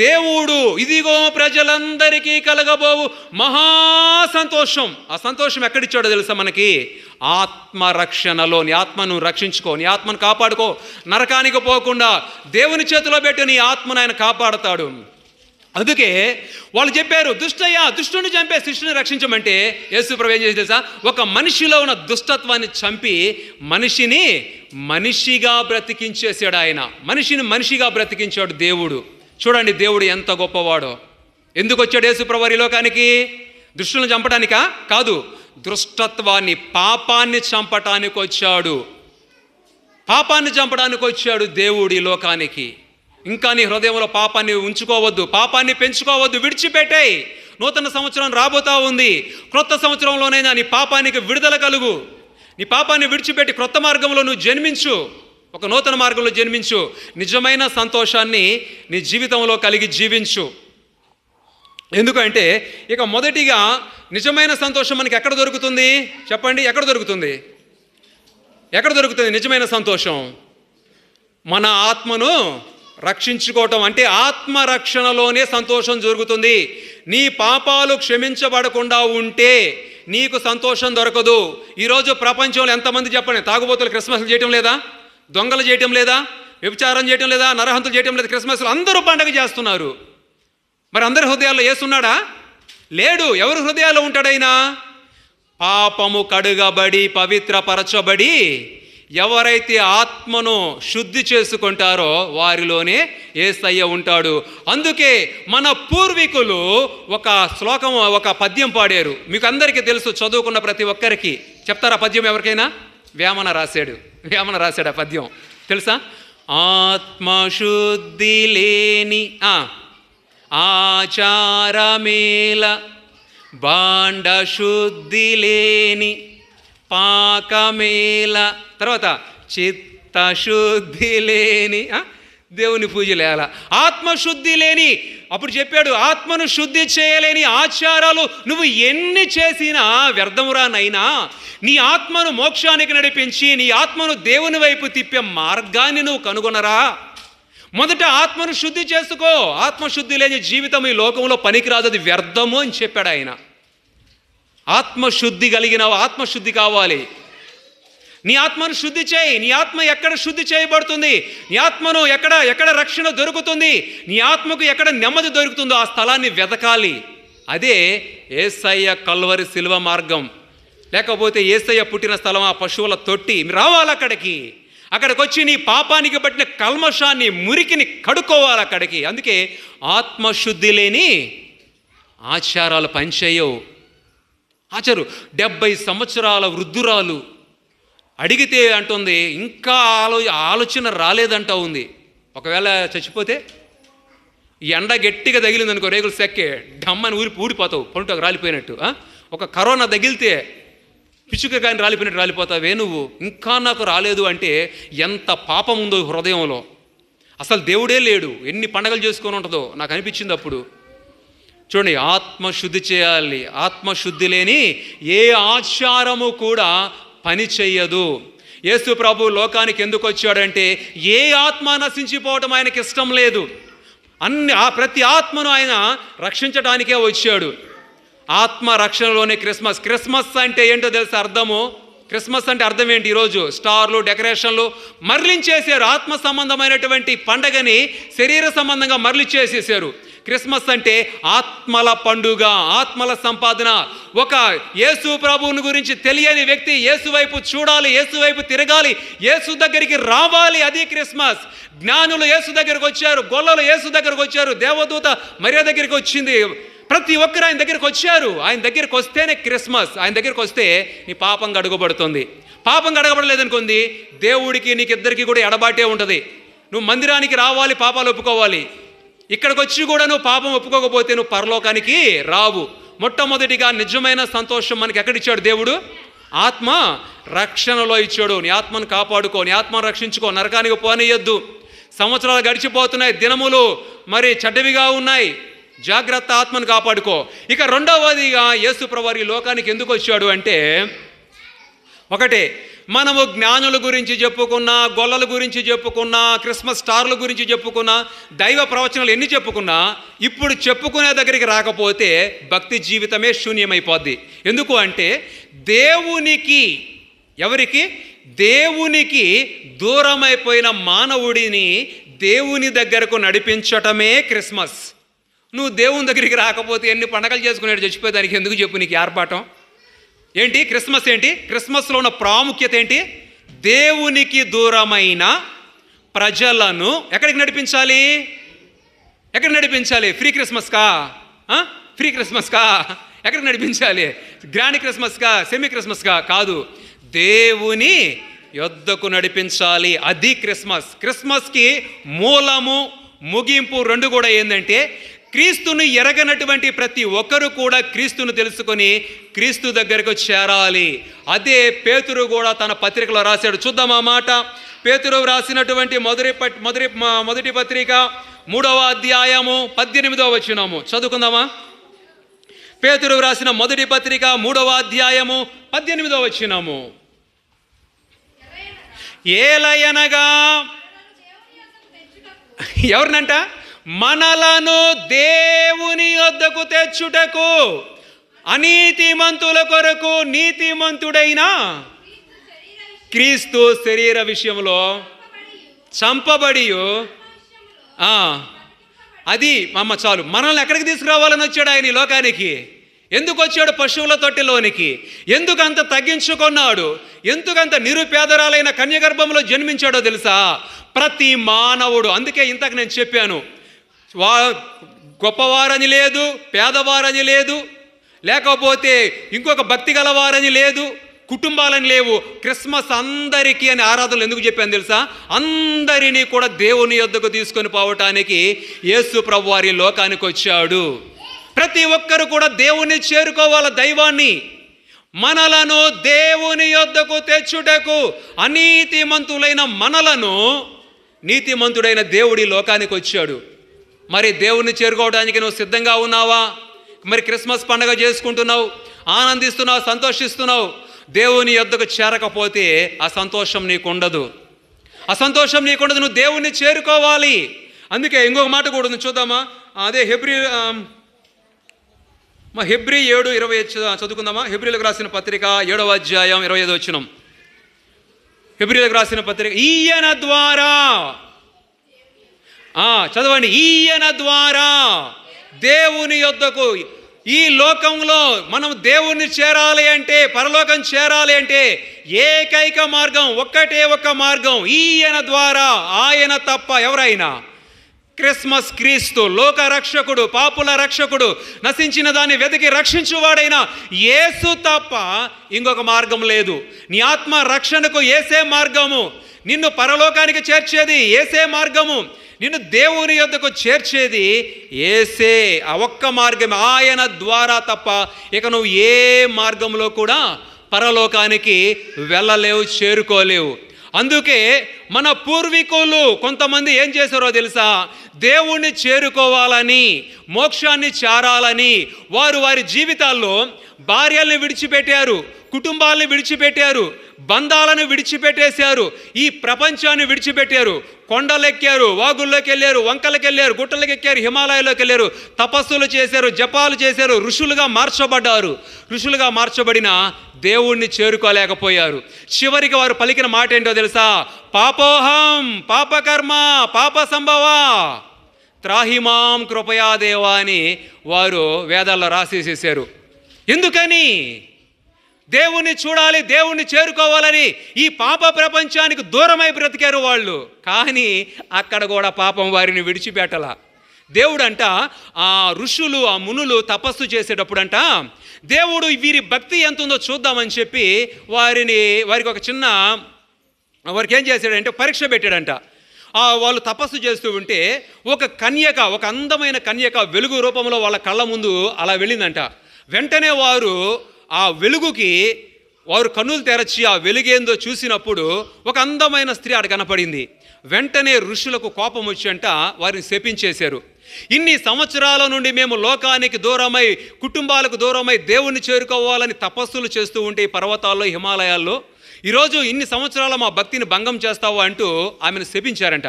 S1: దేవుడు ఇదిగో ప్రజలందరికీ కలగబోవు మహా సంతోషం. ఆ సంతోషం ఎక్కడిచ్చాడో తెలుసా మనకి? ఆత్మరక్షణలో. నీ ఆత్మను రక్షించుకో, నీ ఆత్మను కాపాడుకో. నరకానికి పోకుండా దేవుని చేతిలో పెట్టి నీ ఆత్మను ఆయన కాపాడతాడు. అందుకే వాళ్ళు చెప్పారు, దుష్టుని చంపే శిష్యుని రక్షించమంటే యేసుప్రభు ఏం చేసి తెలుసా? ఒక మనిషిలో ఉన్న దుష్టత్వాన్ని చంపి మనిషిని మనిషిగా బ్రతికించేశాడు ఆయన. మనిషిని మనిషిగా బ్రతికించాడు దేవుడు. చూడండి దేవుడు ఎంత గొప్పవాడో. ఎందుకు వచ్చాడు యేసుప్రభు ఈ లోకానికి? దుష్టులను చంపడానికా? కాదు, దుష్టత్వాన్ని, పాపాన్ని చంపటానికి వచ్చాడు. పాపాన్ని చంపడానికి వచ్చాడు దేవుడు ఈ లోకానికి. ఇంకా నీ హృదయంలో పాపాన్ని ఉంచుకోవద్దు, పాపాన్ని పెంచుకోవద్దు, విడిచిపెట్టాయి. నూతన సంవత్సరం రాబోతా ఉంది. క్రొత్త సంవత్సరంలోనైనా నీ పాపానికి విడుదల కలుగు. నీ పాపాన్ని విడిచిపెట్టి క్రొత్త మార్గంలో నువ్వు జన్మించు, ఒక నూతన మార్గంలో జన్మించు. నిజమైన సంతోషాన్ని నీ జీవితంలో కలిగి జీవించు. ఎందుకంటే ఇక మొదటిగా నిజమైన సంతోషం మనకి ఎక్కడ దొరుకుతుంది చెప్పండి? ఎక్కడ దొరుకుతుంది? ఎక్కడ దొరుకుతుంది నిజమైన సంతోషం? మన ఆత్మను రక్షించుకోవటం అంటే ఆత్మరక్షణలోనే సంతోషం జరుగుతుంది. నీ పాపాలు క్షమించబడకుండా ఉంటే నీకు సంతోషం దొరకదు. ఈరోజు ప్రపంచంలో ఎంతమంది చెప్పండి, తాగుబోతులు క్రిస్మస్లు చేయటం లేదా? దొంగలు చేయటం లేదా? వ్యభిచారం చేయటం లేదా? నరహంతులు చేయటం లేదా? క్రిస్మస్లు అందరూ పండగ చేస్తున్నారు. మరి అందరి హృదయాల్లో యేసున్నాడా? లేడు. ఎవరి హృదయాల్లో ఉంటాడైనా? పాపము కడుగబడి పవిత్రపరచబడి ఎవరైతే ఆత్మను శుద్ధి చేసుకుంటారో వారిలోనే యేసయ్య ఉంటాడు. అందుకే మన పూర్వీకులు ఒక శ్లోకం, ఒక పద్యం పాడారు. మీకు అందరికీ తెలుసు, చదువుకున్న ప్రతి ఒక్కరికి. చెప్తారా పద్యం ఎవరికైనా? వేమన రాశాడు ఆ పద్యం. తెలుసా? ఆత్మశుద్ధి లేని ఆచారమేల, బాండ శుద్ధి లేని పాకమేల, తర్వాత చిత్తశుద్ధి లేని దేవుని పూజలేలా. ఆత్మశుద్ధి లేని, అప్పుడు చెప్పాడు, ఆత్మను శుద్ధి చేయలేని ఆచారాలు నువ్వు ఎన్ని చేసినా వ్యర్థమురానైనా. నీ ఆత్మను మోక్షానికి నడిపించి నీ ఆత్మను దేవుని వైపు తిప్పే మార్గాన్ని నువ్వు కనుగొనరా. మొదట ఆత్మను శుద్ధి చేసుకో. ఆత్మశుద్ధి లేని జీవితం ఈ లోకంలో పనికిరాదు, అది వ్యర్థము అని చెప్పాడు ఆయన. ఆత్మశుద్ధి కలిగిన ఆత్మశుద్ధి కావాలి. నీ ఆత్మను శుద్ధి చేయి. నీ ఆత్మ ఎక్కడ శుద్ధి చేయబడుతుంది, నీ ఆత్మను ఎక్కడ రక్షణ దొరుకుతుంది, నీ ఆత్మకు ఎక్కడ నెమ్మది దొరుకుతుందో ఆ స్థలాన్ని వెతకాలి. అదే యేసయ్య కల్వరి శిలువ మార్గం. లేకపోతే యేసయ్య పుట్టిన స్థలం ఆ పశువుల తొట్టి. రావాలి అక్కడికి వచ్చి నీ పాపానికి పట్టిన కల్మషాన్ని, మురికిని కడుక్కోవాలి అక్కడికి. అందుకే ఆత్మశుద్ధి లేని ఆచారాలు పనిచేయవు. 70 సంవత్సరాల వృద్ధురాలు అడిగితే అంటుంది, ఇంకా ఆలోచన రాలేదంటా ఉంది. ఒకవేళ చచ్చిపోతే ఈ ఎండ గట్టిగా తగిలింది అనుకో, రేగులు సెక్కే డమ్మని ఊడిపోతావు, పంటకు రాలిపోయినట్టు. ఒక కరోనా తగిలితే పిచ్చుక కానీ రాలిపోయినట్టు రాలిపోతావే నువ్వు. ఇంకా నాకు రాలేదు అంటే ఎంత పాపం ఉందో హృదయంలో. అసలు దేవుడే లేడు. ఎన్ని పండగలు చేసుకొని ఉంటుందో నాకు అనిపించింది అప్పుడు. చూడండి, ఆత్మశుద్ధి చేయాలి. ఆత్మశుద్ధి లేని ఏ ఆచారము కూడా పని చెయ్యదు. యేసు ప్రభు లోకానికి ఎందుకు వచ్చాడంటే ఏ ఆత్మ నశించిపోవడం ఆయనకి ఇష్టం లేదు. ప్రతి ఆత్మను ఆయన రక్షించడానికే వచ్చాడు. ఆత్మ రక్షణలోనే క్రిస్మస్ అంటే ఏంటో తెలుసా అర్థము? క్రిస్మస్ అంటే అర్థం ఏంటి? ఈరోజు స్టార్లు, డెకరేషన్లు మరలించేశారు. ఆత్మ సంబంధమైనటువంటి పండగని శరీర సంబంధంగా మరలించేసేసారు. క్రిస్మస్ అంటే ఆత్మల పండుగ, ఆత్మల సంపాదన. ఒక యేసు ప్రభువుని గురించి తెలియని వ్యక్తి యేసు వైపు చూడాలి, యేసు వైపు తిరగాలి, యేసు దగ్గరికి రావాలి. అది క్రిస్మస్. జ్ఞానులు యేసు దగ్గరికి వచ్చారు, గొల్లలు యేసు దగ్గరికి వచ్చారు, దేవదూత మరియ దగ్గరికి వచ్చింది. ప్రతి ఒక్కరు ఆయన దగ్గరికి వచ్చారు. ఆయన దగ్గరికి వస్తేనే క్రిస్మస్. ఆయన దగ్గరికి వస్తే నీ పాపం గడుగబడుతుంది. పాపం గడగబడలేదనుకుంది, దేవుడికి నీకు ఇద్దరికి కూడా ఎడబాటే ఉంటుంది. నువ్వు మందిరానికి రావాలి, పాపాలు ఒప్పుకోవాలి. ఇక్కడికి వచ్చి కూడా నువ్వు పాపం ఒప్పుకోకపోతే నువ్వు పరలోకానికి రావు. మొట్టమొదటిగా నిజమైన సంతోషం మనకి ఎక్కడిచ్చాడు దేవుడు? ఆత్మ రక్షణలో ఇచ్చాడు. నీ ఆత్మను కాపాడుకో, నీ ఆత్మను రక్షించుకో, నరకానికి పోనీయొద్దు. సంవత్సరాలు గడిచిపోతున్నాయి, దినములు మరి చెడ్డవిగా ఉన్నాయి, జాగ్రత్త, ఆత్మను కాపాడుకో. ఇక రెండవదిగా యేసు ప్రభువు ఈ లోకానికి ఎందుకు వచ్చాడు అంటే, ఒకటే, మనము జ్ఞానుల గురించి చెప్పుకున్నా, గొల్లల గురించి చెప్పుకున్నా, క్రిస్మస్ స్టార్ల గురించి చెప్పుకున్నా, దైవ ప్రవచనాలు ఎన్ని చెప్పుకున్నా, ఇప్పుడు చెప్పుకునే దగ్గరికి రాకపోతే భక్తి జీవితమే శూన్యమైపోద్ది. ఎందుకు అంటే దేవునికి, ఎవరికి? దేవునికి దూరమైపోయిన మానవుడిని దేవుని దగ్గరకు నడిపించటమే క్రిస్మస్. నువ్వు దేవుని దగ్గరికి రాకపోతే ఎన్ని పండగలు చేసుకునేది చచ్చిపోయేదానికి ఎందుకు చెప్పు నీకు ఆర్భాటం? ఏంటి క్రిస్మస్? ఏంటి క్రిస్మస్లో ఉన్న ప్రాముఖ్యత ఏంటి? దేవునికి దూరమైన ప్రజలను ఎక్కడికి నడిపించాలి? ఎక్కడికి నడిపించాలి? ఫ్రీ క్రిస్మస్కా? ఫ్రీ క్రిస్మస్కా? ఎక్కడికి నడిపించాలి? గ్రాండ్ క్రిస్మస్కా? సెమీ క్రిస్మస్కా? కాదు, దేవుని యొద్దకు నడిపించాలి. అది క్రిస్మస్. క్రిస్మస్కి మూలము, ముగింపు రెండు కూడా ఏంటంటే, క్రీస్తును ఎరగనటువంటి ప్రతి ఒక్కరు కూడా క్రీస్తును తెలుసుకొని క్రీస్తు దగ్గరకు చేరాలి. అదే పేతురు కూడా తన పత్రికలో రాశాడు. చూద్దాం ఆ మాట. పేతురు రాసినటువంటి మొదటి పత్రిక 3వ అధ్యాయము 18వ వచనము చదువుకుందామా? పేతురు రాసిన మొదటి పత్రిక 3వ అధ్యాయము 18వ వచనము. ఏలయనగా, ఎవరినంట? మనలను దేవుని యొద్దకు తెచ్చుటకు అనీతిమంతుల కొరకు నీతిమంతుడైన క్రీస్తు శరీర విషయంలో చంపబడి, అది అమ్మ చాలు. మనల్ని ఎక్కడికి తీసుకురావాలని వచ్చాడు ఆయన ఈ లోకానికి? ఎందుకు వచ్చాడు? పశువుల తొట్టిలోనికి. ఎందుకు అంత తగ్గించుకున్నాడు? ఎందుకంత నిరుపేదరాలైన కన్యగర్భంలో జన్మించాడో తెలుసా? ప్రతి మానవుడు. అందుకే ఇంతకు నేను చెప్పాను, గొప్పవారని లేదు, పేదవారని లేదు, లేకపోతే ఇంకొక భక్తి గలవారని లేదు, కుటుంబాలని లేవు. క్రిస్మస్ అందరికీ అని ఆరాధనలు ఎందుకు చెప్పాను తెలుసా? అందరినీ కూడా దేవుని యొద్దకు తీసుకొని పోవటానికి యేసు ప్రభువు వారి లోకానికి వచ్చాడు. ప్రతి ఒక్కరు కూడా దేవుని చేరుకోవాల, దైవాన్ని. మనలను దేవుని యొద్దకు తెచ్చుటకు అనీతిమంతులైన మనలను నీతిమంతుడైన దేవుడి లోకానికి వచ్చాడు. మరి దేవుణ్ణి చేరుకోవడానికి నువ్వు సిద్ధంగా ఉన్నావా? మరి క్రిస్మస్ పండుగ చేసుకుంటున్నావు, ఆనందిస్తున్నావు, సంతోషిస్తున్నావు. దేవుని యొద్దకు చేరకపోతే ఆ సంతోషం నీకు ఉండదు. ఆ సంతోషం నీకుండదు. నువ్వు దేవుణ్ణి చేరుకోవాలి. అందుకే ఇంకొక మాట కూడా ఉంది, చూద్దామా? అదే హెబ్రీ 7:20 చదువుకుందామా? హెబ్రీలకు రాసిన పత్రిక 7వ అధ్యాయం 25వ వచనం. హెబ్రీలకు రాసిన పత్రిక, ఈయన ద్వారా, చదవండి, ఈయన ద్వారా దేవుని యొద్దకు, ఈ లోకంలో మనం దేవుణ్ణి చేరాలి అంటే, పరలోకం చేరాలి అంటే ఏకైక మార్గం, ఒక్కటే ఒక్క మార్గం. ఈయన ద్వారా, ఆయన తప్ప ఎవరైనా, క్రిస్మస్ క్రీస్తు లోక రక్షకుడు, పాపుల రక్షకుడు, నశించిన దాన్ని వెతికి రక్షించువాడైన యేసు తప్ప ఇంకొక మార్గం లేదు. నీ ఆత్మ రక్షణకు యేసే మార్గము. నిన్ను పరలోకానికి చేర్చేది యేసే మార్గము. నిన్ను దేవుని యొద్దకు చేర్చేది యేసే. ఆ ఒక్క మార్గమే, ఆయన ద్వారా తప్ప ఇక నువ్వు ఏ మార్గంలో కూడా పరలోకానికి వెళ్ళలేవు, చేరుకోలేవు. అందుకే మన పూర్వీకులు కొంతమంది ఏం చేశారో తెలుసా? దేవుణ్ణి చేరుకోవాలని, మోక్షాన్ని చేరాలని వారు వారి జీవితాల్లో భార్యల్ని విడిచిపెట్టారు, కుటుంబాలను విడిచిపెట్టారు, బంధాలను విడిచిపెట్టేశారు, ఈ ప్రపంచాన్ని విడిచిపెట్టారు. కొండలెక్కారు, వాగుల్లోకి వెళ్ళారు, వంకలకి వెళ్ళారు, గుట్టలకు ఎక్కారు, హిమాలయాల్లోకి వెళ్ళారు, తపస్సులు చేశారు, జపాలు చేశారు, ఋషులుగా మార్చబడ్డారు. ఋషులుగా మార్చబడిన దేవుణ్ణి చేరుకోలేకపోయారు. చివరికి వారు పలికిన మాట ఏంటో తెలుసా? పాపోహం పాపకర్మ పాప సంభవ త్రాహిమాం కృపయా దేవా అని వారు వేదాల్లో రాసేసేసారు. ఎందుకని? దేవుణ్ణి చూడాలి, దేవుణ్ణి చేరుకోవాలని ఈ పాప ప్రపంచానికి దూరమై బ్రతికారు వాళ్ళు. కానీ అక్కడ కూడా పాపం వారిని విడిచిపెట్టలా. దేవుడంట ఆ ఋషులు ఆ మునులు తపస్సు చేసేటప్పుడంట దేవుడు వీరి భక్తి ఎంత ఉందో చూద్దామని చెప్పి వారికి ఒక చిన్న వారికి ఏం చేశాడంటే పరీక్ష పెట్టాడంట. వాళ్ళు తపస్సు చేస్తూ ఉంటే ఒక అందమైన కన్యక వెలుగు రూపంలో వాళ్ళ కళ్ళ ముందు అలా వెళ్ళిందంట. వెంటనే వారు ఆ వెలుగుకి కన్నులు తెరచి ఆ వెలుగేందో చూసినప్పుడు ఒక అందమైన స్త్రీ అక్కడ కనపడింది. వెంటనే ఋషులకు కోపం వచ్చి వారిని శపించేశారు. ఇన్ని సంవత్సరాల నుండి మేము లోకానికి దూరమై కుటుంబాలకు దూరమై దేవుణ్ణి చేరుకోవాలని తపస్సులు చేస్తూ ఉంటే ఈ పర్వతాల్లో హిమాలయాల్లో ఈరోజు ఇన్ని సంవత్సరాల మా భక్తిని భంగం చేస్తావు అంటూ ఆమెను శపించారంట.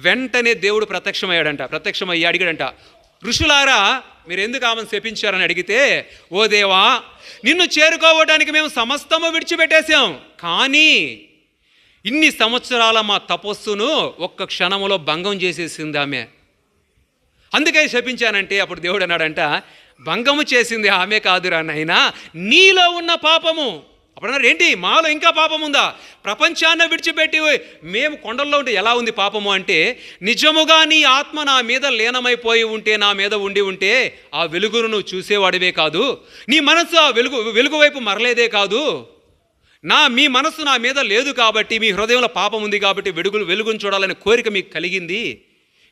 S1: వెంటనే దేవుడు ప్రత్యక్షమయ్యి అడిగాడంట, ఋషులారా మీరు ఎందుకు ఆమెను శపించారని అడిగితే, ఓ దేవా నిన్ను చేరుకోవడానికి మేము సమస్తము విడిచిపెట్టేశాం, కానీ ఇన్ని సంవత్సరాల మా తపస్సును ఒక్క క్షణములో భంగం చేసేసింది ఆమె, అందుకే శపించానంటే అప్పుడు దేవుడు అన్నాడంట, భంగము చేసింది ఆమె కాదురా నాయనా, నీలో ఉన్న పాపము. అప్పుడు అన్నారు, ఏంటి మాలో ఇంకా పాపం ఉందా? ప్రపంచాన్ని విడిచిపెట్టి మేము కొండల్లో ఉంటే ఎలా ఉంది పాపము అంటే, నిజముగా నీ ఆత్మ నా మీద లీనమైపోయి ఉంటే, నా మీద ఉండి ఉంటే ఆ వెలుగును నువ్వు చూసేవాడివే కాదు, నీ మనసు ఆ వెలుగు వైపు మరలేదే కాదు, మీ మనసు నా మీద లేదు కాబట్టి, మీ హృదయంలో పాపం ఉంది కాబట్టి వెలుగును చూడాలనే కోరిక మీకు కలిగింది,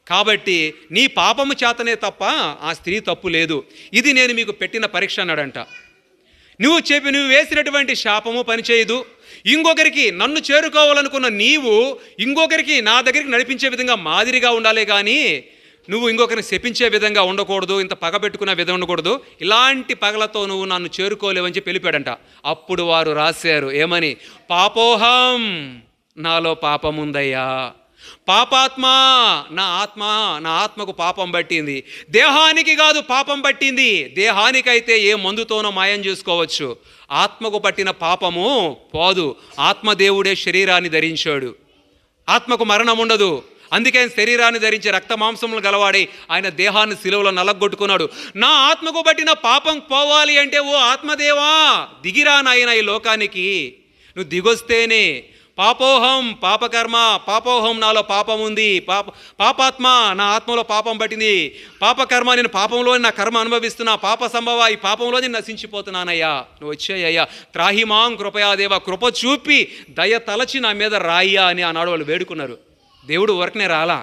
S1: కాబట్టి నీ పాపము చేతనే తప్ప ఆ స్త్రీ తప్పు లేదు, ఇది నేను మీకు పెట్టిన పరీక్ష అన్నాడంట. నువ్వు వేసినటువంటి శాపము పనిచేయదు, ఇంకొకరికి నన్ను చేరుకోవాలనుకున్న నీవు ఇంకొకరికి నా దగ్గరికి నడిపించే విధంగా మాదిరిగా ఉండాలి, కానీ నువ్వు ఇంకొకరిని శపించే విధంగా ఉండకూడదు, ఇంత పగ పెట్టుకునే విధంగా ఉండకూడదు, ఇలాంటి పగలతో నువ్వు నన్ను చేరుకోలేవని చెప్పి వెళ్ళిపోయాడంట. అప్పుడు వారు రాశారు ఏమని, పాపోహం నాలో పాపముందయ్యా, పాపాత్మ నా ఆత్మకు పాపం పట్టింది, దేహానికి కాదు పాపం పట్టింది, దేహానికైతే ఏ మందుతోనో మాయం చేసుకోవచ్చు, ఆత్మకు పట్టిన పాపము పోదు, ఆత్మదేవుడే శరీరాన్ని ధరించాడు, ఆత్మకు మరణం ఉండదు, అందుకే ఆయన శరీరాన్ని ధరించి రక్త మాంసములు గలవాడై ఆయన దేహాన్ని సిలువలో నలగొట్టుకున్నాడు. నా ఆత్మకు పట్టిన పాపం పోవాలి అంటే, ఓ ఆత్మదేవా దిగిరా నాయన ఈ లోకానికి, నువ్వు దిగొస్తేనే పాపోహం నాలో పాపం ఉంది, పాపాత్మ నా ఆత్మలో పాపం పట్టింది, పాపకర్మ నేను పాపంలో నా కర్మ అనుభవిస్తున్నా, పాప సంభవ ఈ పాపంలో నేను నశించిపోతున్నానయ్యా, నువ్వు వచ్చాయ్యా, త్రాహిమాం కృపయాదేవ కృప చూపి దయ తలచి నా మీద రాయ్యా అని ఆనాడు వాళ్ళు వేడుకున్నారు. దేవుడు ఊరకనే రాలా,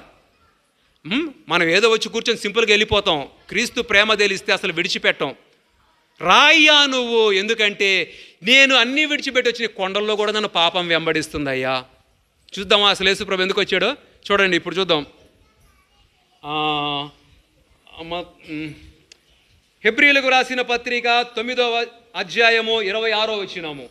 S1: మనం ఏదో వచ్చి కూర్చొని సింపుల్గా వెళ్ళిపోతాం, క్రీస్తు ప్రేమ తెలిస్తే అసలు విడిచిపెట్టాం. రాయ్యా నువ్వు, ఎందుకంటే నేను అన్నీ విడిచిపెట్టి వచ్చిన కొండల్లో కూడా నన్ను పాపం వెంబడిస్తుందయ్యా. చూద్దామా అసలు యేసు ప్రభు ఎందుకు వచ్చాడో చూడండి, ఇప్పుడు చూద్దాం. హెబ్రీయులకు రాసిన పత్రిక 9వ అధ్యాయము 26వ వచనము.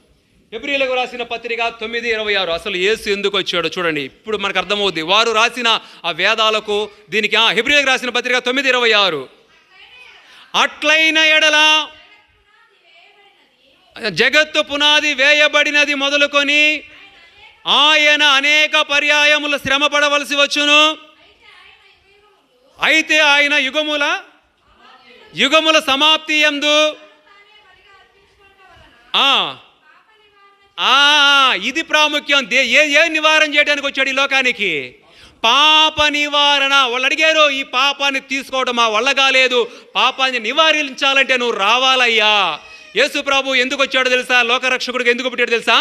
S1: హెబ్రీయులకు రాసిన పత్రిక 9:26. అసలు యేసు ఎందుకు వచ్చాడో చూడండి, ఇప్పుడు మనకు అర్థమవుద్ది. వారు రాసిన ఆ వేదాలకు దీనికి హెబ్రీయులకు రాసిన పత్రిక 9:26. అట్లైన ఎడల జగత్తు పునాది వేయబడినది మొదలుకొని ఆయన అనేక పర్యాయములు శ్రమ పడవలసి వచ్చును, అయితే ఆయన యుగముల సమాప్తి యందు ఇది ప్రాముఖ్యం. ఏ నివారణ చేయడానికి వచ్చాడు ఈ లోకానికి? పాప నివారణ. వాళ్ళు అడిగారు, ఈ పాపాన్ని తీసుకోవడం మా వల్ల కాలేదు, పాపాన్ని నివారించాలంటే నువ్వు రావాలయ్యా. యేసు ప్రభు ఎందుకు వచ్చాడో తెలుసా? లోకరక్షకుడికి ఎందుకు పుట్టాడు తెలుసా?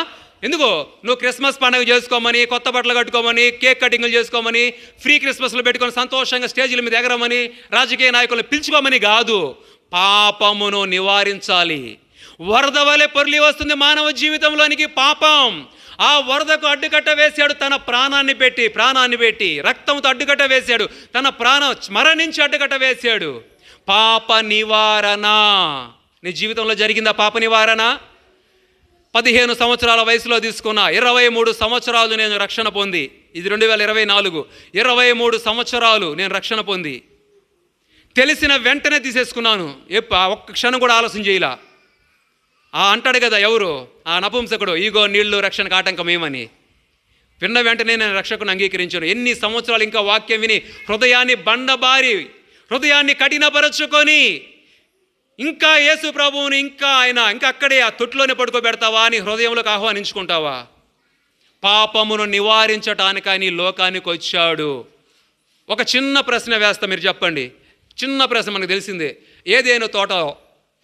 S1: ఎందుకు? నువ్వు క్రిస్మస్ పండుగ చేసుకోమని, కొత్త బట్టలు కట్టుకోమని, కేక్ కటింగ్లు చేసుకోమని, ఫ్రీ క్రిస్మస్లు పెట్టుకొని సంతోషంగా స్టేజీల మీద ఎగరమని, రాజకీయ నాయకులను పిలుచుకోమని కాదు, పాపమును నివారించాలి. వరద వలె పొర్లి వస్తుంది మానవ జీవితంలోనికి పాపం. ఆ వరదకు అడ్డుకట్ట వేశాడు తన ప్రాణాన్ని పెట్టి రక్తంతో అడ్డుకట్ట వేశాడు, తన ప్రాణం మరణించి అడ్డుకట్ట వేశాడు. పాప నివారణ నీ జీవితంలో జరిగిందా? పాప నివారణ 15 సంవత్సరాల వయసులో తీసుకున్నా, 23 సంవత్సరాలు నేను రక్షణ పొంది, ఇది 2024, 23 సంవత్సరాలు నేను రక్షణ పొంది తెలిసిన వెంటనే తీసేసుకున్నాను. ఒక్క క్షణం కూడా ఆలోచన చేయలా. అంటాడు కదా ఎవరు? ఆ నపుంసకుడు, ఇగో నీళ్లు రక్షణకు ఆటంకం ఏమని. విన్న వెంటనే నేను రక్షకుని అంగీకరించాను. ఎన్ని సంవత్సరాలు ఇంకా వాక్యం విని హృదయాన్ని బండబారి హృదయాన్ని కఠినపరచుకొని ఇంకా యేసు ప్రభువుని ఇంకా అక్కడే ఆ తొట్టులోనే పడుకోబెడతావా అని హృదయంలోకి ఆహ్వానించుకుంటావా? పాపమును నివారించటానికి ఆయన లోకానికి వచ్చాడు. ఒక చిన్న ప్రశ్న వేస్తా, మీరు చెప్పండి. చిన్న ప్రశ్న మనకు తెలిసిందే. ఏదైనా తోట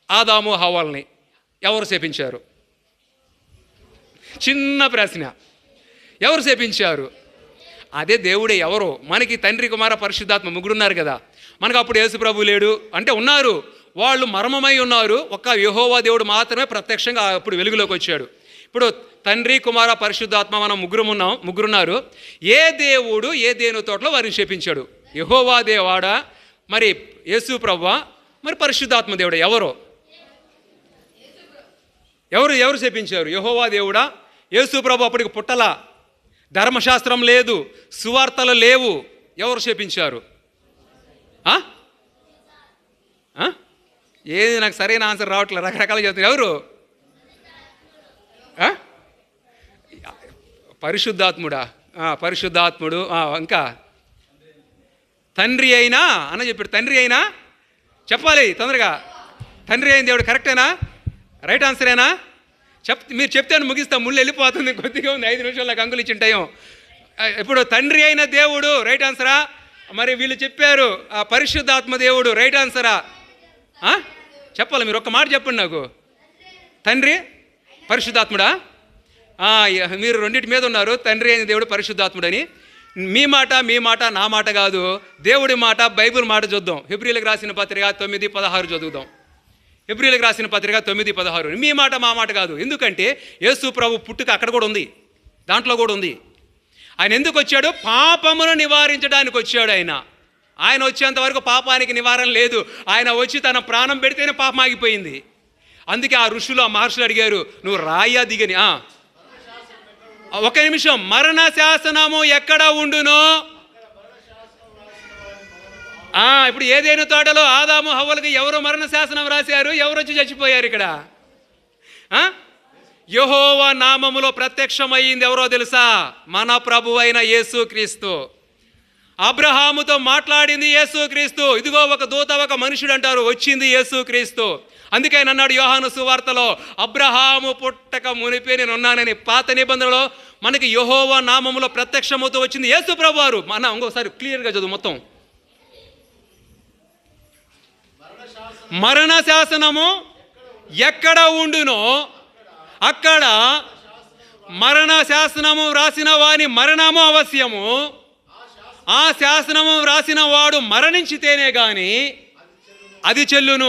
S1: ఆదాము హవ్వల్ని ఎవరు శపించారు? చిన్న ప్రశ్న. ఎవరు శపించారు? అదే దేవుడే. ఎవరు? మనకి తండ్రి, కుమార, పరిశుద్ధాత్మ ముగ్గురున్నారు కదా. మనకు అప్పుడు యేసు ప్రభు లేడు అంటే ఉన్నారు, వాళ్ళు మర్మమై ఉన్నారు. ఒక్క యెహోవా దేవుడు మాత్రమే ప్రత్యక్షంగా అప్పుడు వెలుగులోకి వచ్చాడు. ఇప్పుడు తండ్రి, కుమార, పరిశుద్ధాత్మ మనం ముగ్గురున్నారు. ఏ దేవుడు ఏ దేవుని తోటలో వారిని శపించాడు? యెహోవా దేవుడా, మరి యేసు ప్రభువా, మరి పరిశుద్ధాత్మ దేవుడా? ఎవరు శపించారు? యెహోవా దేవుడా, యేసు ప్రభు అప్పటికి పుట్టల, ధర్మశాస్త్రం లేదు, సువార్తలు లేవు. ఎవరు శపించారు? ఏది నాకు సరైన ఆన్సర్ రావట్లేదు, రకరకాలు చెప్తున్నారు. ఎవరు? పరిశుద్ధాత్ముడా? పరిశుద్ధాత్ముడు. ఇంకా తండ్రి అయినా అన్న చెప్పాడు. తండ్రి అయినా చెప్పాలి తొందరగా. తండ్రి అయిన దేవుడు కరెక్టేనా? రైట్ ఆన్సరేనా? మీరు చెప్తాను ముగిస్తాం, ముళ్ళు వెళ్ళిపోతుంది, కొద్దిగా ఉంది, 5 నిమిషాలు నాకు అంకులు ఇచ్చి ఉంటాయో. ఇప్పుడు తండ్రి అయిన దేవుడు రైట్ ఆన్సరా? మరి వీళ్ళు చెప్పారు పరిశుద్ధాత్మ దేవుడు రైట్ ఆన్సరా? చెప్పాలి, మీరు ఒక్క మాట చెప్పండి నాకు. తండ్రి, పరిశుద్ధాత్ముడా? మీరు రెండింటి మీద ఉన్నారు, తండ్రి అయిన దేవుడు, పరిశుద్ధాత్ముడని. మీ మాట నా మాట కాదు, దేవుడి మాట, బైబిల్ మాట చూద్దాం. హెబ్రీలకు రాసిన పత్రిక 9:16 చదువుదాం. హెబ్రీలకు రాసిన పత్రిక 9:16. మీ మాట మా మాట కాదు. ఎందుకంటే యేసు ప్రభు పుట్టుక అక్కడ కూడా ఉంది, దాంట్లో కూడా ఉంది. ఆయన ఎందుకు వచ్చాడు? పాపమును నివారించడానికి వచ్చాడు. ఆయన వచ్చేంత వరకు పాపానికి నివారణ లేదు. ఆయన వచ్చి తన ప్రాణం పెడితేనే పాపం ఆగిపోయింది. అందుకే ఆ ఋషులు, ఆ మహర్షులు అడిగారు, నువ్వు రాయ్యా దిగని. ఒక నిమిషం, మరణ శాసనము ఎక్కడ ఉండునో? ఇప్పుడు ఏదైనా తోటలో ఆదాము హవ్వలకు ఎవరు మరణ శాసనం రాశారు? ఎవరు వచ్చి చచ్చిపోయారు ఇక్కడ? యెహోవా నామములో ప్రత్యక్షమయ్యింది ఎవరో తెలుసా? మన ప్రభు అయిన యేసుక్రీస్తు. అబ్రహాముతో మాట్లాడింది యేసుక్రీస్తు. ఇదిగో ఒక దూత, ఒక మనుషుడు అంటారు, వచ్చింది యేసుక్రీస్తు. అందుకే అన్నాడు యోహాను సువార్తలో, అబ్రహాము పుట్టక మునిపే నేను ఉన్నానని. పాత నిబంధనలో మనకి యెహోవా నామములో ప్రత్యక్షమవుతూ వచ్చింది యేసు ప్రభు వారు. ఇంకోసారి క్లియర్గా చదువు మొత్తం. మరణ శాసనము ఎక్కడ ఉండునో అక్కడ మరణ శాసనము వ్రాసిన వాని మరణము అవశ్యము. ఆ శాసనము వ్రాసిన వాడు మరణించితేనే గాని అది చెల్లును.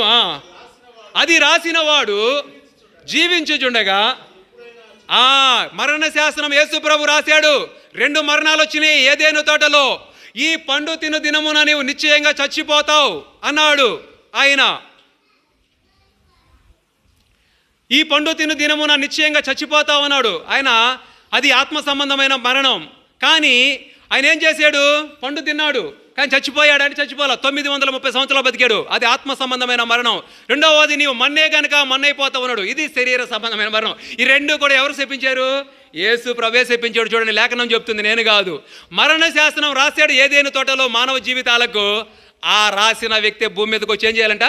S1: అది రాసిన వాడు జీవించుచుండగా మరణ శాసనం యేసు ప్రభు రాశాడు. 2 మరణాలు వచ్చినాయి ఏదైనా తోటలో. ఈ పండు తిను దినమున నీవు నిశ్చయంగా చచ్చిపోతావు అన్నాడు ఆయన. ఈ పండు తిను దినమున నిశ్చయంగా చచ్చిపోతావు అన్నాడు ఆయన. అది ఆత్మ సంబంధమైన మరణం. కానీ ఆయన ఏం చేశాడు? పండు తిన్నాడు కానీ చచ్చిపోయాడు అంటే చచ్చిపోలే. 930 సంవత్సరాలు బతికాడు. అది ఆత్మ సంబంధమైన మరణం. రెండవది, నీవు మన్నే గనక మన్నైపోతావు అన్నాడు. ఇది శరీర సంబంధమైన మరణం. ఈ 2 కూడా ఎవరు శపించారు? యేసు ప్రభే శపించాడు. చూడండి, లేఖనం చెప్తుంది, నేను కాదు. మరణ శాసనం రాశాడు ఏదైనా తోటలో మానవ జీవితాలకు. ఆ రాసిన వ్యక్తి భూమి మీదకి వచ్చి ఏం చేయాలంట?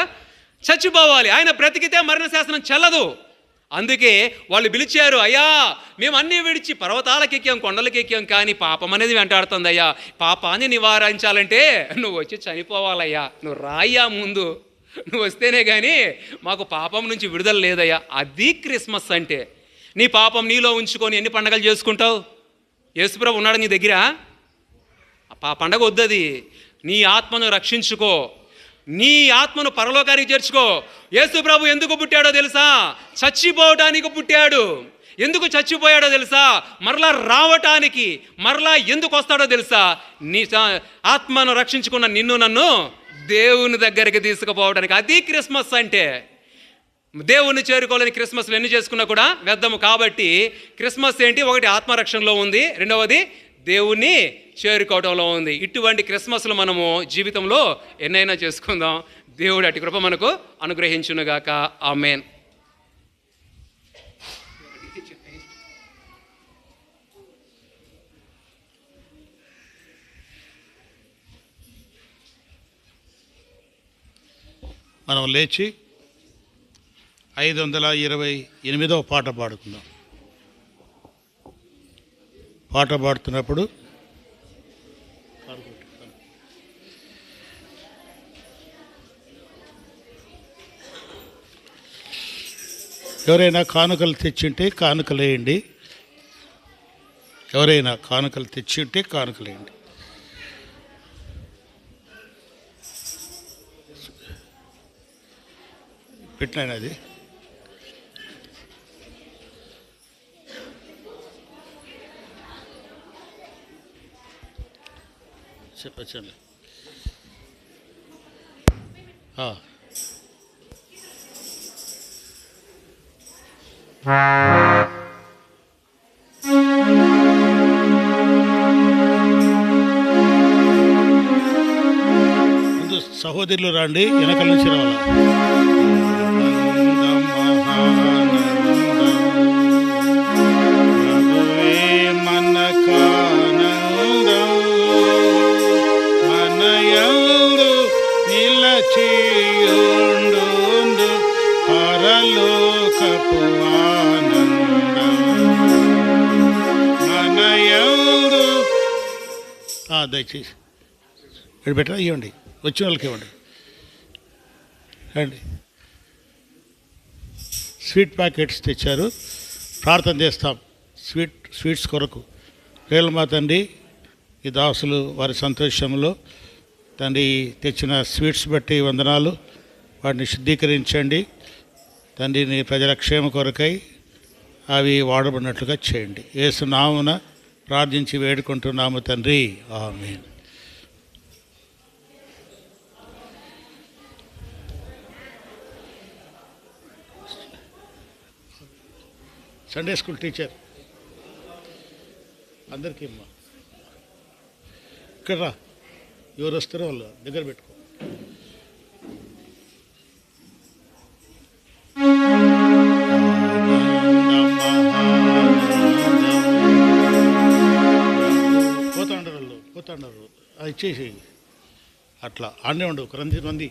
S1: చచ్చిపోవాలి. ఆయన బ్రతికితే మరణ శాసనం చెల్లదు. అందుకే వాళ్ళు పిలిచారు, అయ్యా మేము అన్నీ విడిచి పర్వతాలకు ఎక్కాం, కొండలకు ఎక్కాం, కానీ పాపం అనేది వెంటాడుతుంది అయ్యా. పాపాన్ని నివారించాలంటే నువ్వు వచ్చి చనిపోవాలయ్యా, నువ్వు రాయ్యా ముందు, నువ్వు వస్తేనే కానీ మాకు పాపం నుంచి విడుదల లేదయ్యా. అది క్రిస్మస్ అంటే. నీ పాపం నీలో ఉంచుకొని ఎన్ని పండగలు చేసుకుంటావు? యేసుప్రభు ఉన్నాడు నీ దగ్గర. పండగ వద్దది. నీ ఆత్మను రక్షించుకో, నీ ఆత్మను పరలోకానికి చేర్చుకో. యేసు ప్రభు ఎందుకు పుట్టాడో తెలుసా? చచ్చిపోవటానికి పుట్టాడు. ఎందుకు చచ్చిపోయాడో తెలుసా? మరలా రావటానికి. మరలా ఎందుకు వస్తాడో తెలుసా? నీ ఆత్మను రక్షించుకున్న నిన్ను నన్ను దేవుని దగ్గరికి తీసుకుపోవడానికి. అది క్రిస్మస్ అంటే. దేవుణ్ణి చేరుకోవాలని క్రిస్మస్లు ఎన్ని చేసుకున్నా కూడా వ్యర్థము. కాబట్టి క్రిస్మస్ ఏంటి? ఒకటి ఆత్మరక్షణలో ఉంది, రెండవది దేవుణ్ణి చేరుకోవడంలో ఉంది. ఇటువంటి క్రిస్మస్లు మనము జీవితంలో ఎన్నైనా చేసుకుందాం. దేవుడు అటు కృప మనకు అనుగ్రహించునుగాక. ఆమేన్.
S2: మనం లేచి 528వ పాట పాడుకుందాం. పాట పాడుతున్నప్పుడు ఎవరైనా కానుకలు తెచ్చింటే కానుకలేయండి. ఎవరైనా కానుకలు తెచ్చింటే కానుకలేయండి. పెట్టినాను అది. చెప్పచ్చండి. ముందు సహోదరులు రండి, వెనకల నుంచి రావాలి. దయచేసి ఇక్కడ పెట్టరా, ఇవ్వండి, వచ్చిన వాళ్ళకి ఇవ్వండి. రండి. స్వీట్ ప్యాకెట్స్ తెచ్చారు, ప్రార్థన చేస్తాం స్వీట్స్ కొరకు. ప్రేమ తండ్రి, ఈ దాసులు వారి సంతోషంలో తండ్రి తెచ్చిన స్వీట్స్ బట్టి వందనాలు. వాటిని శుద్ధీకరించండి తండ్రి, నీ ప్రజల క్షేమ కొరకై అవి వాడబడినట్లుగా చేయండి. యేసు నామమున ప్రార్థించి వేడుకుంటున్నాము తండ్రి, ఆమేన్. సండే స్కూల్ టీచర్ అందరికీ అమ్మా, ఇక్కడ రా, ఎవరు వస్తారో వాళ్ళు దగ్గర పెట్టుకో. పోతాండరు అది ఇచ్చేసి అట్లా ఆడనే ఉండు. ఒక 2 మంది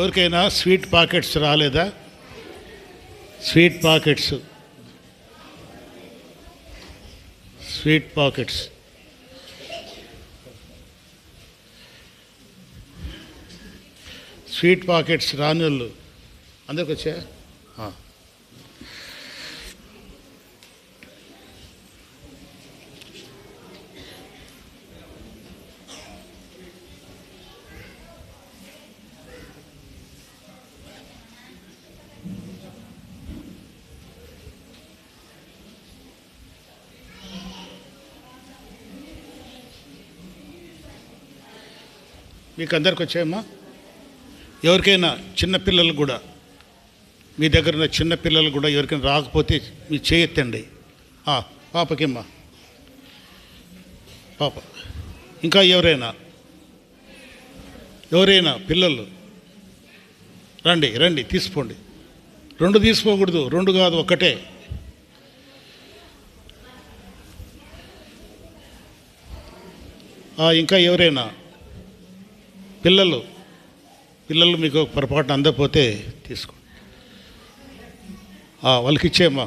S2: ఎవరికైనా స్వీట్ పాకెట్స్ రాలేదా? Sweet packets, sweet packets. Sweet packets రాని వాళ్ళు అందరికి వచ్చా? మీకు అందరికి వచ్చాయమ్మా? ఎవరికైనా చిన్నపిల్లలు కూడా, మీ దగ్గర ఉన్న చిన్నపిల్లలు కూడా ఎవరికైనా రాకపోతే మీ చేయెత్తండి. పాపకిమ్మా, పాప. ఇంకా ఎవరైనా పిల్లలు రండి, రండి, తీసుకోండి. 2 తీసుకోకూడదు, 2 కాదు, ఒక్కటే. ఇంకా ఎవరైనా పిల్లలు మీకు పొరపాటున అందకపోతే తీసుకో. వాళ్ళకి ఇచ్చేయమ్మా.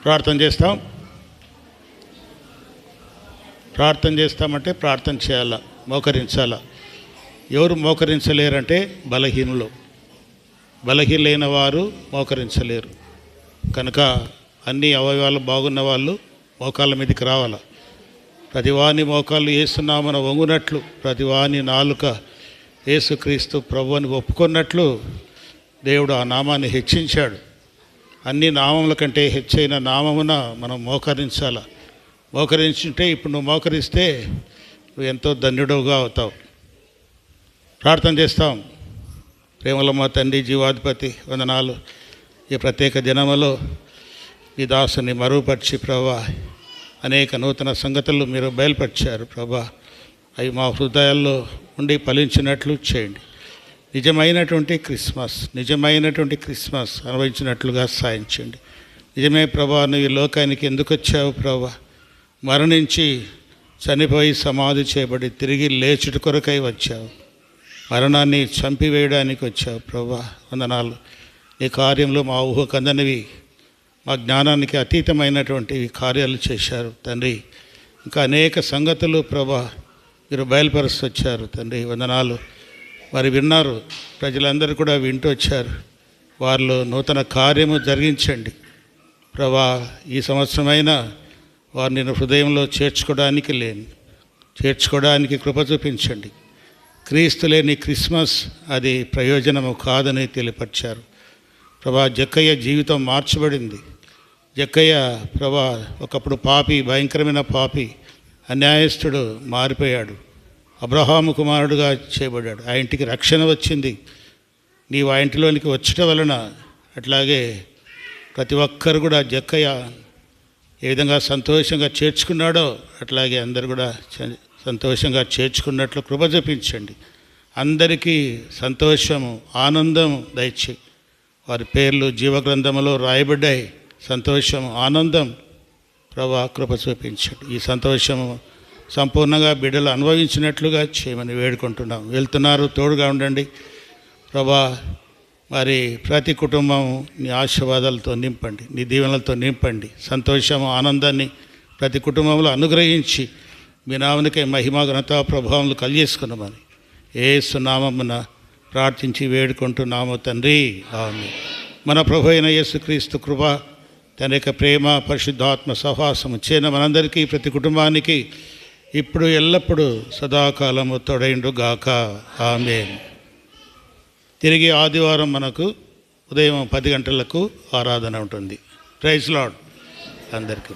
S2: ప్రార్థన చేస్తామంటే ప్రార్థన చేయాలా, మోకరించాలా. ఎవరు మోకరించలేరంటే బలహీనైన వారు మోకరించలేరు. కనుక అన్ని అవయవాలు బాగున్న వాళ్ళు మోకాళ్ళ మీదకి రావాల. ప్రతివాని మోకాళ్ళు ఏసునామన వంగునట్లు, ప్రతివాని నాలుక యేసుక్రీస్తు ప్రభు అని ఒప్పుకున్నట్లు దేవుడు ఆ నామాన్ని హెచ్చించాడు. అన్ని నామముల కంటే హెచ్చైన నామమున మనం మోకరించాల. మోకరించుంటే ఇప్పుడు నువ్వు మోకరిస్తే నువ్వు ఎంతో ధన్యుడుగా అవుతావు. ప్రార్థన చేస్తాం. ప్రేమలమ్మ తండ్రి, జీవాధిపతి, వందనాలు. ఈ ప్రత్యేక దినములో ఈ దాసుని మరుగుపరిచి ప్రభా అనేక నూతన సంగతులు మీరు బయలుపరిచారు ప్రభా. అవి మా హృదయాల్లో ఉండి ఫలించినట్లు చేయండి. నిజమైనటువంటి క్రిస్మస్ అనుభవించినట్లుగా సాయించండి. నిజమే ప్రభా, నువ్వు ఈ లోకానికి ఎందుకు వచ్చావు ప్రభా? మరణించి చనిపోయి సమాధి చేయబడి తిరిగి లేచుట కొరకై వచ్చావు. మరణాన్ని చంపివేయడానికి వచ్చావు ప్రభా. వందనాలు. నీ కార్యంలో మా ఊహకందనివి, మా జ్ఞానానికి అతీతమైనటువంటి కార్యాలు చేశారు తండ్రి. ఇంకా అనేక సంగతులు ప్రభా మీరు బయలుపరుస్తూ వచ్చారు తండ్రి. వందనాలు. మరి విన్నారు, ప్రజలందరూ కూడా వింటూ వచ్చారు. వారిలో నూతన కార్యము జరిగించండి ప్రభా. ఈ సంవత్సరమైనా వారిని హృదయంలో చేర్చుకోవడానికి కృప చూపించండి. క్రీస్తు లేని క్రిస్మస్ అది ప్రయోజనము కాదని తెలియపరిచారు ప్రభా. జక్కయ్య జీవితం మార్చబడింది. జక్కయ్య ప్రభా ఒకప్పుడు పాపి, భయంకరమైన పాపి, అన్యాయస్తుడు మారిపోయాడు. అబ్రహాము కుమారుడుగా చేయబడ్డాడు. ఆ ఇంటికి రక్షణ వచ్చింది నీవు ఆ ఇంటిలోనికి వచ్చటం వలన. అట్లాగే ప్రతి ఒక్కరు కూడా జక్కయ్య ఏ విధంగా సంతోషంగా చేర్చుకున్నాడో అట్లాగే అందరు కూడా సంతోషంగా చేర్చుకున్నట్లు కృప చూపించండి. అందరికీ సంతోషము, ఆనందం దయచేయి. వారి పేర్లు జీవగ్రంథములో రాయబడ్డాయి. సంతోషం, ఆనందం ప్రభా కృప చూపించండి. ఈ సంతోషము సంపూర్ణంగా బిడ్డలు అనుభవించినట్లుగా చేయమని వేడుకుంటున్నాం. వెళ్తున్నారు, తోడుగా ఉండండి ప్రభా. మరి ప్రతి కుటుంబం నీ ఆశీర్వాదాలతో నింపండి, నీ దీవెనలతో నింపండి. సంతోషము, ఆనందాన్ని ప్రతి కుటుంబంలో అనుగ్రహించి మీ నామనికై మహిమ, ఘనత, ప్రభావములు కలిగేసుకున్నామని యేసు నామమున ప్రార్థించి వేడుకుంటున్నాము తండ్రి. ఆమేన్. మన ప్రభు అయిన యేసుక్రీస్తు కృప, తన యొక్క ప్రేమ, పరిశుద్ధాత్మ సహవాసము చేన మనందరికీ, ప్రతి కుటుంబానికి ఇప్పుడు ఎల్లప్పుడూ సదాకాలము తోడైండుగాక. ఆమేన్. తిరిగి ఆదివారం మనకు ఉదయం 10 గంటలకు ఆరాధన ఉంటుంది. ప్రైజ్ లార్డ్ అందరికీ.